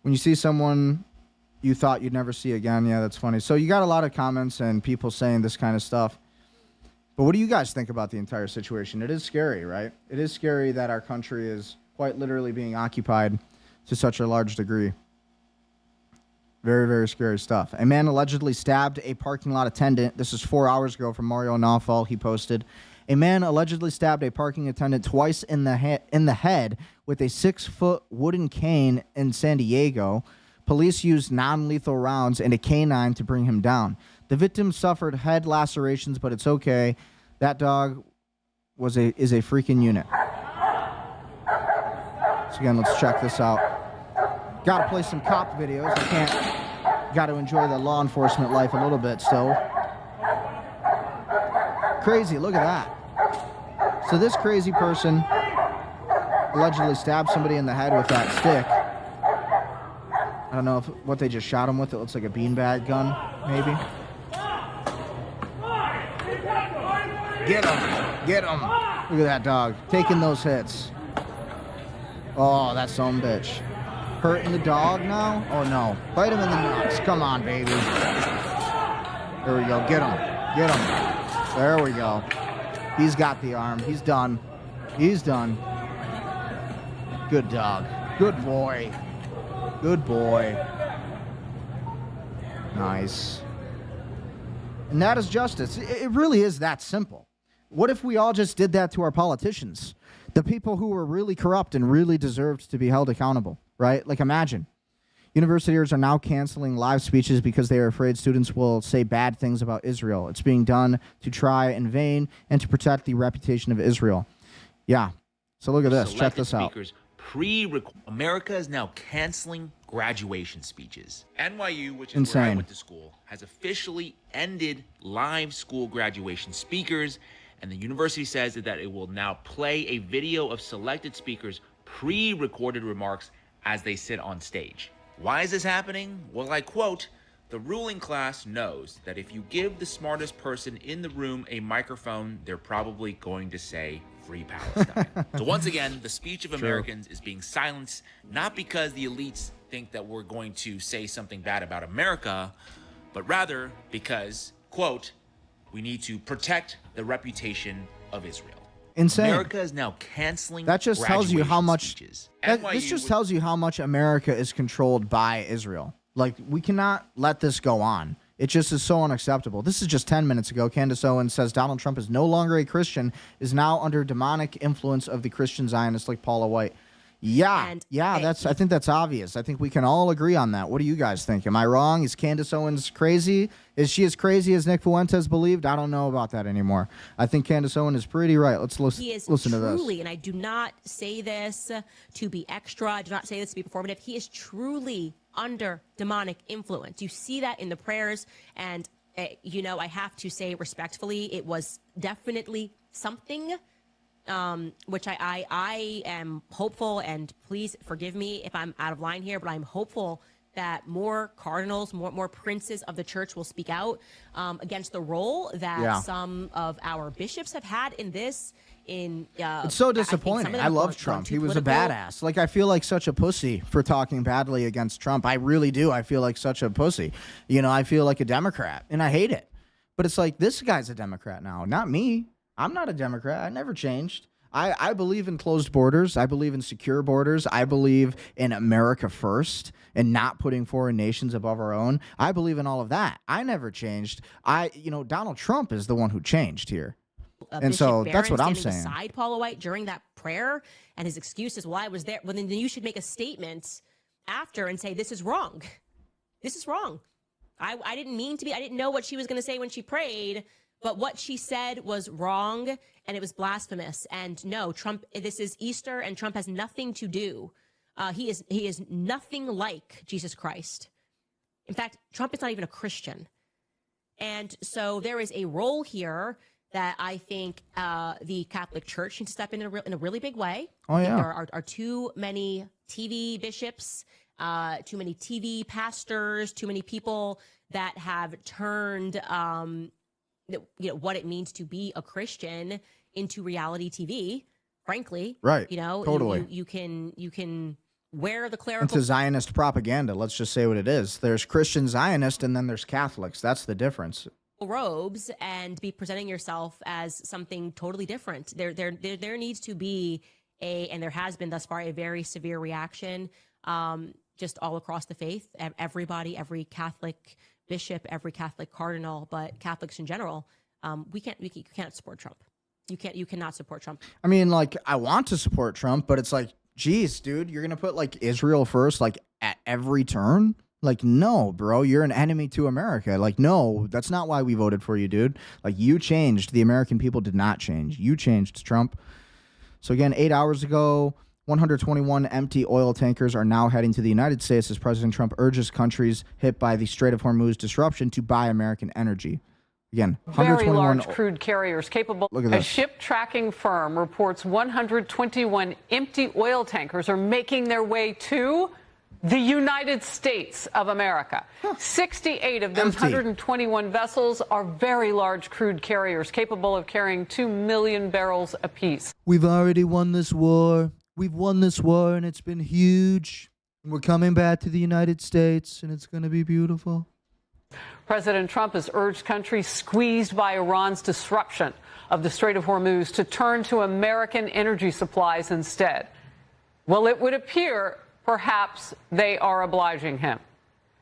When you see someone you thought you'd never see again, yeah, that's funny. So you got a lot of comments and people saying this kind of stuff. But what do you guys think about the entire situation? It is scary, right? It is scary that our country is quite literally being occupied to such a large degree. Very, very scary stuff. A man allegedly stabbed a parking lot attendant. This is 4 hours ago from Mario Nawfal. He posted, a man allegedly stabbed a parking attendant twice in the head with a 6-foot wooden cane in San Diego. Police used non-lethal rounds and a canine to bring him down. The victim suffered head lacerations, but it's okay. That dog is a freaking unit. So again, let's check this out. Got to play some cop videos. I can't. Got to enjoy the law enforcement life a little bit still. Crazy, look at that. So this crazy person allegedly stabbed somebody in the head with that stick. I don't know what they just shot him with. It looks like a beanbag gun, maybe. Get him. Get him. Look at that dog. Taking those hits. Oh, that son bitch. Hurting the dog now? Oh, no. Bite him in the nuts. Come on, baby. There we go. Get him. Get him. There we go. He's got the arm. He's done. He's done. Good dog. Good boy. Good boy. Nice. And that is justice. It really is that simple. What if we all just did that to our politicians? The people who were really corrupt and really deserved to be held accountable, right? Like imagine. Universities are now canceling live speeches because they are afraid students will say bad things about Israel. It's being done to try in vain and to protect the reputation of Israel. Yeah. So look at this. Check this out. America is now canceling graduation speeches. NYU, which is where I went to school, has officially ended live school graduation speakers, and the university says that it will now play a video of selected speakers' pre-recorded remarks as they sit on stage. Why is this happening? Well, I quote, "The ruling class knows that if you give the smartest person in the room a microphone, they're probably going to say Free Palestine." So once again, the speech of Americans is being silenced, not because the elites think that we're going to say something bad about America, but rather because, quote, "we need to protect the reputation of Israel." Insane. America is now canceling. That just tells you how much. This just tells you how much America is controlled by Israel. Like, we cannot let this go on. It just is so unacceptable. This is just 10 minutes ago. Candace Owens says Donald Trump is no longer a Christian, is now under demonic influence of the Christian Zionists like Paula White. Yeah, I think that's obvious. I think we can all agree on that. What do you guys think? Am I wrong? Is Candace Owens crazy? Is she as crazy as Nick Fuentes believed? I don't know about that anymore. I think Candace Owens is pretty right. Let's listen to this. And I do not say this to be extra. I do not say this to be performative. He is truly under demonic influence. You see that in the prayers, and I have to say respectfully, it was definitely something. Which I am hopeful, and please forgive me if I'm out of line here, but I'm hopeful that more cardinals, more princes of the church will speak out against the role that some of our bishops have had in this. It's so disappointing. I love Trump. He was a badass. Like, I feel like such a pussy for talking badly against Trump. I really do. I feel like such a pussy. I feel like a Democrat, and I hate it. But it's like, this guy's a Democrat now, not me. I'm not a Democrat. I never changed. I believe in closed borders. I believe in secure borders. I believe in America first and not putting foreign nations above our own. I believe in all of that. I never changed. Donald Trump is the one who changed here. And so that's what I'm saying. Beside Paula White during that prayer, and his excuse is, well, I was there. Well, then you should make a statement after and say, this is wrong. This is wrong. I didn't mean to be. I didn't know what she was going to say when she prayed. But what she said was wrong, and it was blasphemous. And no, Trump, this is Easter, and Trump has nothing to do. He is nothing like Jesus Christ. In fact, Trump is not even a Christian. And so there is a role here that I think the Catholic Church needs to step in a really big way. Oh, yeah. There are too many TV bishops, too many TV pastors, too many people that have turned what it means to be a Christian into reality TV, frankly. Right. Totally. You can wear the clerical into Zionist propaganda. Let's just say what it is. There's Christian Zionists, and then there's Catholics. That's the difference. Robes and be presenting yourself as something totally different. There needs to be and there has been thus far, a very severe reaction just all across the faith. Everybody, every Catholic bishop, every Catholic cardinal, but Catholics in general, you can't support Trump. You cannot support Trump. I mean, like, I want to support Trump, but it's like, geez, dude, you're gonna put like Israel first, like at every turn. Like, no, bro, you're an enemy to America. Like, no, that's not why we voted for you, dude. Like, you changed. The American people did not change. You changed, Trump. So again, 8 hours ago, 121 empty oil tankers are now heading to the United States as President Trump urges countries hit by the Strait of Hormuz disruption to buy American energy. Again, very large crude carriers capable. Look at this. A ship tracking firm reports 121 empty oil tankers are making their way to the United States of America. 68 of those 121 vessels are very large crude carriers capable of carrying 2 million barrels apiece. We've already won this war. We've won this war, and it's been huge. We're coming back to the United States, and it's going to be beautiful. President Trump has urged countries squeezed by Iran's disruption of the Strait of Hormuz to turn to American energy supplies instead. Well, it would appear perhaps they are obliging him.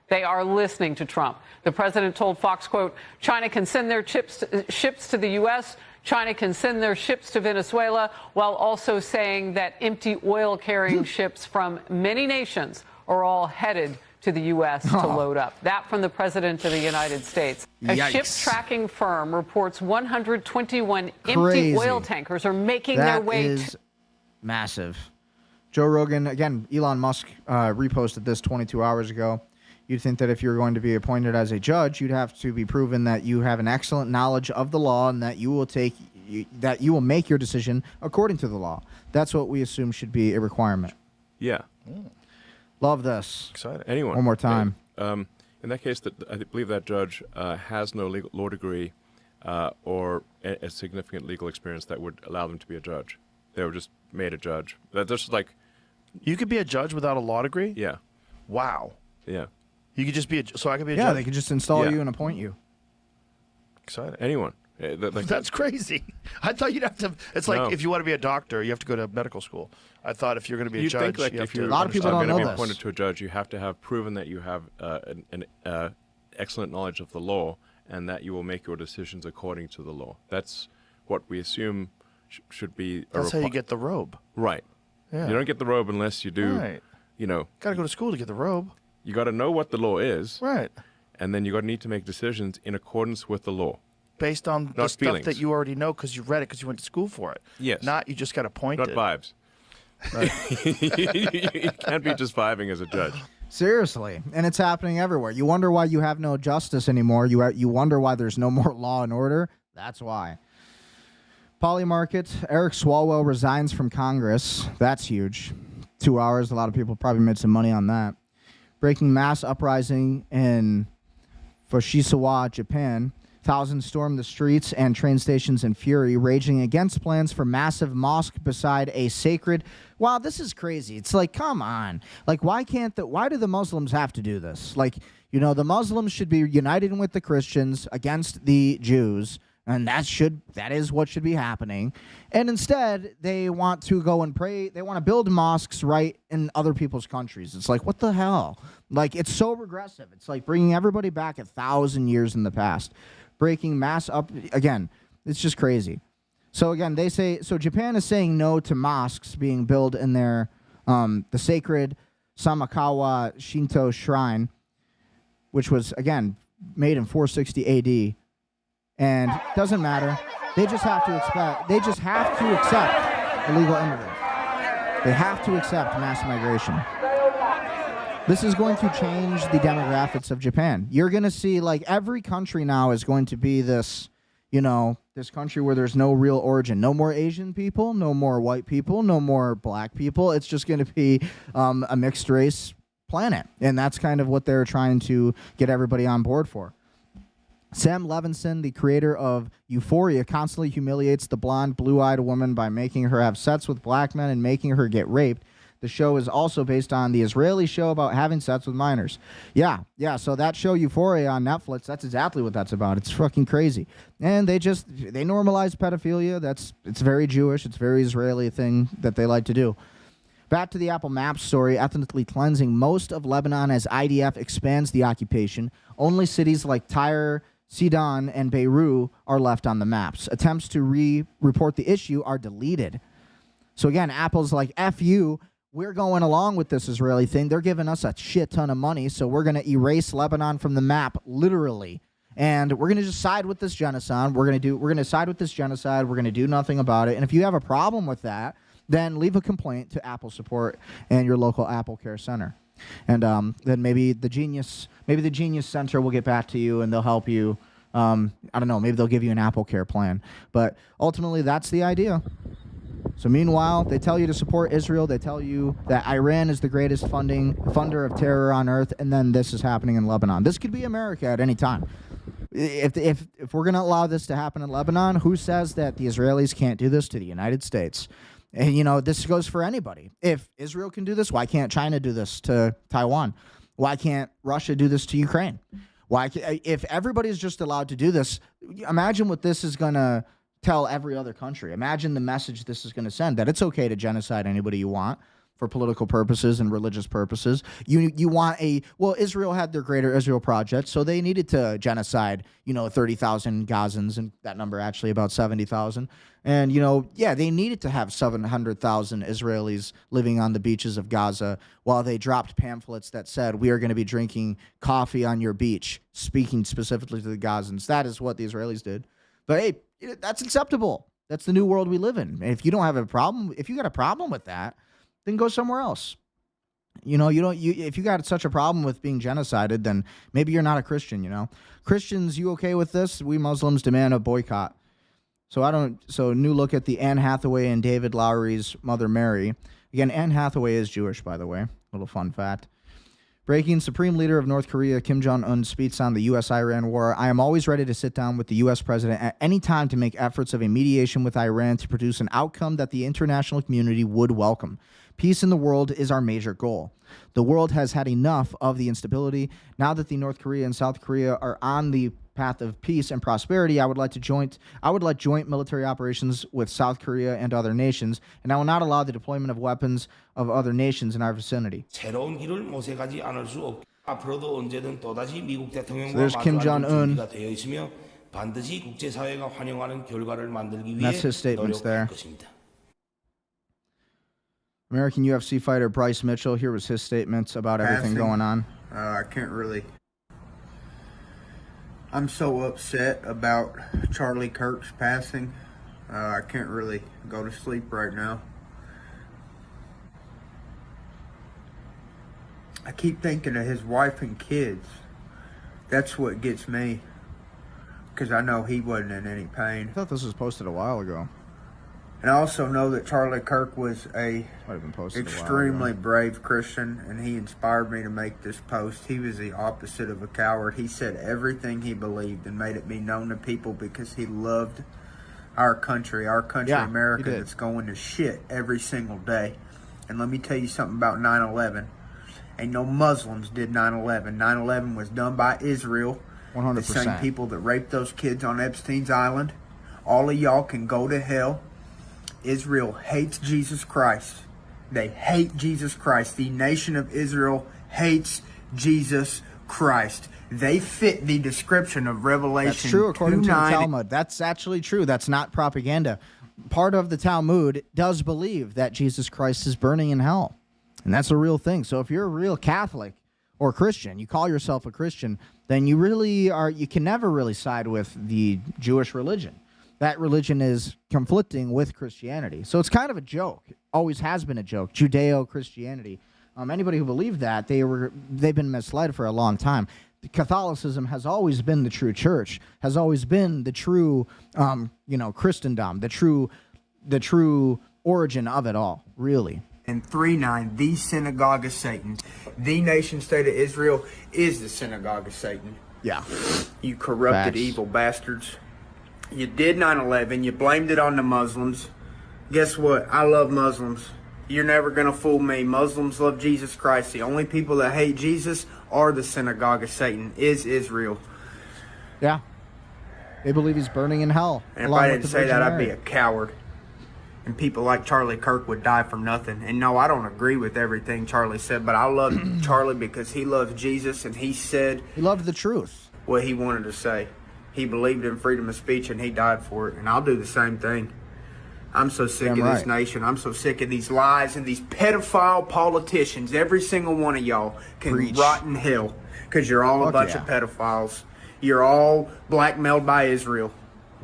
They are listening to Trump. The president told Fox, quote, China can send their ships to the U.S., China can send their ships to Venezuela, while also saying that empty oil-carrying ships from many nations are all headed to the U.S. to load up. That from the President of the United States. Yikes. A ship tracking firm reports 121 empty oil tankers are making their way. That is massive. Joe Rogan, again, Elon Musk reposted this 22 hours ago. You'd think that if you're going to be appointed as a judge, you'd have to be proven that you have an excellent knowledge of the law and that you will make your decision according to the law. That's what we assume should be a requirement. Yeah. Love this. Exciting. Anyone. One more time. In that case, I believe that judge has no law degree or a significant legal experience that would allow them to be a judge. They were just made a judge. That's just like... You could be a judge without a law degree? Yeah. Wow. Yeah. You could just be so I could be a judge? Yeah, they could just install you and appoint you. Exciting. Anyone. That's crazy. I thought you'd have to... It's like if you want to be a doctor, you have to go to medical school. I thought if you're going to be a judge, think, like, you have to... A lot of people don't know going to this. be appointed to a judge, you have to have proven that you have an excellent knowledge of the law and that you will make your decisions according to the law. That's what we assume should be... That's how you get the robe. Right. Yeah. You don't get the robe unless you do, you know. Got to go to school to get the robe. You got to know what the law is. Right. And then you got to need to make decisions in accordance with the law. Based on the stuff that you already know because you read it because you went to school for it. Yes. Not you just got appointed. Not vibes. Right. You can't be just vibing as a judge. Seriously, and it's happening everywhere. You wonder why you have no justice anymore. You wonder why there's no more law and order. That's why. Polymarket, Eric Swalwell resigns from Congress. That's huge. 2 hours. A lot of people probably made some money on that. Breaking mass uprising in Fushisawa, Japan. Thousands stormed the streets and train stations in fury, raging against plans for massive mosque beside a sacred. Wow, this is crazy. It's like, come on. Like, why do the Muslims have to do this? Like, you know, the Muslims should be united with the Christians against the Jews, and that is what should be happening. And instead, they want to go and pray. They want to build mosques right in other people's countries. It's like, what the hell? Like, it's so regressive. It's like bringing everybody back 1,000 years in the past. Breaking mass up again. It's just crazy. So again, they say Japan is saying no to mosques being built in their the sacred Samukawa Shinto Shrine, which was again made in 460 AD, and doesn't matter. They just have to accept illegal immigrants. They have to accept mass migration. This is going to change the demographics of Japan. You're going to see, like, every country now is going to be this, you know, this country where there's no real origin. No more Asian people, no more white people, no more black people. It's just going to be a mixed race planet. And that's kind of what they're trying to get everybody on board for. Sam Levinson, the creator of Euphoria, constantly humiliates the blonde, blue-eyed woman by making her have sex with black men and making her get raped. The show is also based on the Israeli show about having sex with minors. Yeah. So that show Euphoria on Netflix, that's exactly what that's about. It's fucking crazy. And they normalize pedophilia. It's very Jewish. It's a very Israeli thing that they like to do. Back to the Apple Maps story, ethnically cleansing most of Lebanon as IDF expands the occupation. Only cities like Tyre, Sidon, and Beirut are left on the maps. Attempts to report the issue are deleted. So again, Apple's like, F you. We're going along with this Israeli thing. They're giving us a shit ton of money, so we're going to erase Lebanon from the map, literally. And we're going to just side with this genocide. We're going to side with this genocide. We're going to do nothing about it. And if you have a problem with that, then leave a complaint to Apple support and your local Apple Care Center. And then maybe the Genius Center will get back to you and they'll help you. I don't know. Maybe they'll give you an Apple Care plan. But ultimately, that's the idea. So meanwhile, they tell you to support Israel. They tell you that Iran is the greatest funder of terror on earth, and then this is happening in Lebanon. This could be America at any time. If we're going to allow this to happen in Lebanon, who says that the Israelis can't do this to the United States? And, you know, this goes for anybody. If Israel can do this, why can't China do this to Taiwan? Why can't Russia do this to Ukraine? If everybody's just allowed to do this, imagine what this is going to tell every other country. Imagine the message this is going to send, that it's okay to genocide anybody you want for political purposes and religious purposes. You want Israel had their Greater Israel Project, so they needed to genocide, 30,000 Gazans, and that number actually about 70,000. And, they needed to have 700,000 Israelis living on the beaches of Gaza while they dropped pamphlets that said, we are going to be drinking coffee on your beach, speaking specifically to the Gazans. That is what the Israelis did. But hey, that's acceptable. That's the new world we live in. And if you don't have a problem, if you got a problem with that, then go somewhere else. If you got such a problem with being genocided, then maybe you're not a Christian, Christians, you okay with this? We Muslims demand a boycott. So new look at the Anne Hathaway and David Lowery's mother Mary. Again, Anne Hathaway is Jewish, by the way. Little fun fact. Breaking, Supreme Leader of North Korea Kim Jong-un speaks on the U.S.-Iran war. I am always ready to sit down with the U.S. president at any time to make efforts of a mediation with Iran to produce an outcome that the international community would welcome. Peace in the world is our major goal. The world has had enough of the instability. Now that the North Korea and South Korea are on the path of peace and prosperity, I would like joint military operations with South Korea and other nations, and I will not allow the deployment of weapons of other nations in our vicinity. So there's Kim Jong-un. That's his statements there. American UFC fighter Bryce Mitchell. Here was his statements about everything going on. I can't really. I'm so upset about Charlie Kirk's passing. I can't really go to sleep right now. I keep thinking of his wife and kids. That's what gets me. Because I know he wasn't in any pain. I thought this was posted a while ago. And I also know that Charlie Kirk was extremely brave Christian, and he inspired me to make this post. He was the opposite of a coward. He said everything he believed and made it be known to people because he loved our country, America, that's going to shit every single day. And let me tell you something about 9/11. Ain't no Muslims did 9/11. 9/11 was done by Israel. 100%. The same people that raped those kids on Epstein's Island. All of y'all can go to hell. Israel hates Jesus Christ. They hate Jesus Christ. The nation of Israel hates Jesus Christ. They fit the description of Revelation. That's true according to the 2:9. Talmud. That's actually true. That's not propaganda. Part of the Talmud does believe that Jesus Christ is burning in hell. And that's a real thing. So if you're a real Catholic or Christian, you call yourself a Christian, then you really are, you can never really side with the Jewish religion. That religion is conflicting with Christianity. So it's kind of a joke. It always has been a joke. Judeo-Christianity. Anybody who believed that, they've been misled for a long time. Catholicism has always been the true church, has always been the true, Christendom, the true origin of it all, really. And 3:9, the synagogue of Satan. The nation state of Israel is the synagogue of Satan. Yeah. You corrupted, Facts. evil bastards. You did 9/11. You blamed it on the Muslims. Guess what? I love Muslims. You're never going to fool me. Muslims love Jesus Christ. The only people that hate Jesus are the synagogue of Satan, is Israel. Yeah. They believe he's burning in hell. And if I didn't say that, I'd be a coward. And people like Charlie Kirk would die for nothing. And no, I don't agree with everything Charlie said, but I love Charlie because he loves Jesus and he said... He loved the truth. What he wanted to say. He believed in freedom of speech and he died for it. And I'll do the same thing. I'm so sick of this nation. I'm so sick of these lies and these pedophile politicians. Every single one of y'all can rot in hell because you're all a bunch of pedophiles. You're all blackmailed by Israel.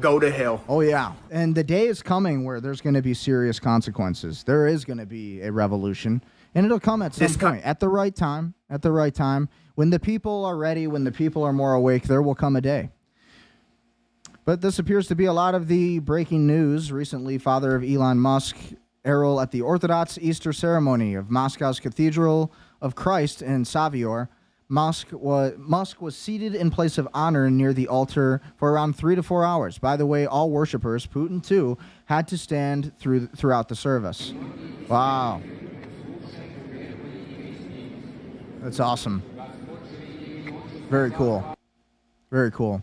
Go to hell. Oh, yeah. And the day is coming where there's going to be serious consequences. There is going to be a revolution. And it'll come at some point. At the right time. At the right time. When the people are ready, when the people are more awake, there will come a day. But this appears to be a lot of the breaking news. Recently, father of Elon Musk, Errol, at the Orthodox Easter ceremony of Moscow's Cathedral of Christ in Savior, Musk was seated in place of honor near the altar for around 3 to 4 hours. By the way, all worshipers, Putin too, had to stand throughout the service. Wow. That's awesome. Very cool. Very cool.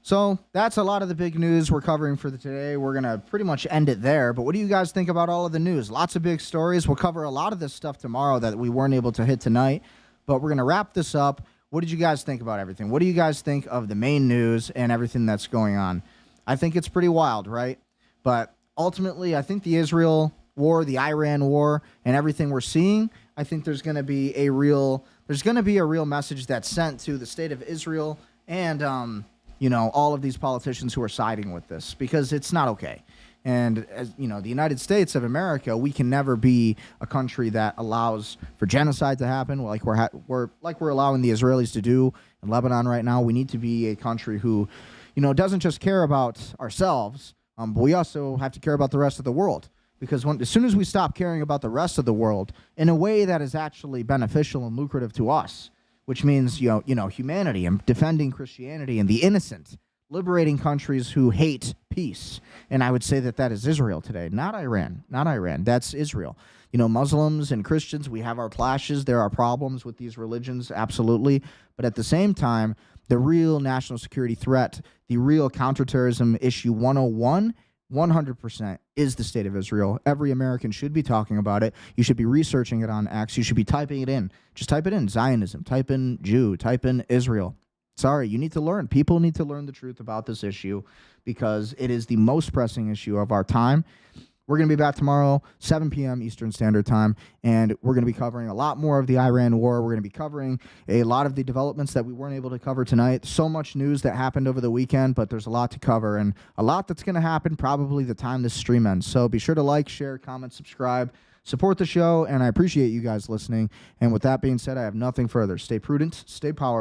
So that's a lot of the big news we're covering for today. We're going to pretty much end it there. But what do you guys think about all of the news? Lots of big stories. We'll cover a lot of this stuff tomorrow that we weren't able to hit tonight. But we're going to wrap this up. What did you guys think about everything? What do you guys think of the main news and everything that's going on? I think it's pretty wild, right? But ultimately, I think the Israel war, the Iran war, and everything we're seeing, I think there's going to be a real message that's sent to the state of Israel and all of these politicians who are siding with this, because it's not okay. And as you know, the United States of America, we can never be a country that allows for genocide to happen, like we're allowing the Israelis to do in Lebanon right now. We need to be a country who, doesn't just care about ourselves, but we also have to care about the rest of the world. Because as soon as we stop caring about the rest of the world in a way that is actually beneficial and lucrative to us, which means humanity and defending Christianity and the innocent, liberating countries who hate peace. And I would say that is Israel today, not Iran. That's Israel. Muslims and Christians, we have our clashes. There are problems with these religions, absolutely. But at the same time, the real national security threat, the real counterterrorism issue 101, 100% is the state of Israel. Every American should be talking about it. You should be researching it on X. You should be typing it in. Just type it in, Zionism. Type in Jew. Type in Israel. Sorry, you need to learn. People need to learn the truth about this issue because it is the most pressing issue of our time. We're going to be back tomorrow, 7 p.m. Eastern Standard Time, and we're going to be covering a lot more of the Iran war. We're going to be covering a lot of the developments that we weren't able to cover tonight. So much news that happened over the weekend, but there's a lot to cover, and a lot that's going to happen probably the time this stream ends. So be sure to like, share, comment, subscribe, support the show, and I appreciate you guys listening. And with that being said, I have nothing further. Stay prudent, stay powerful.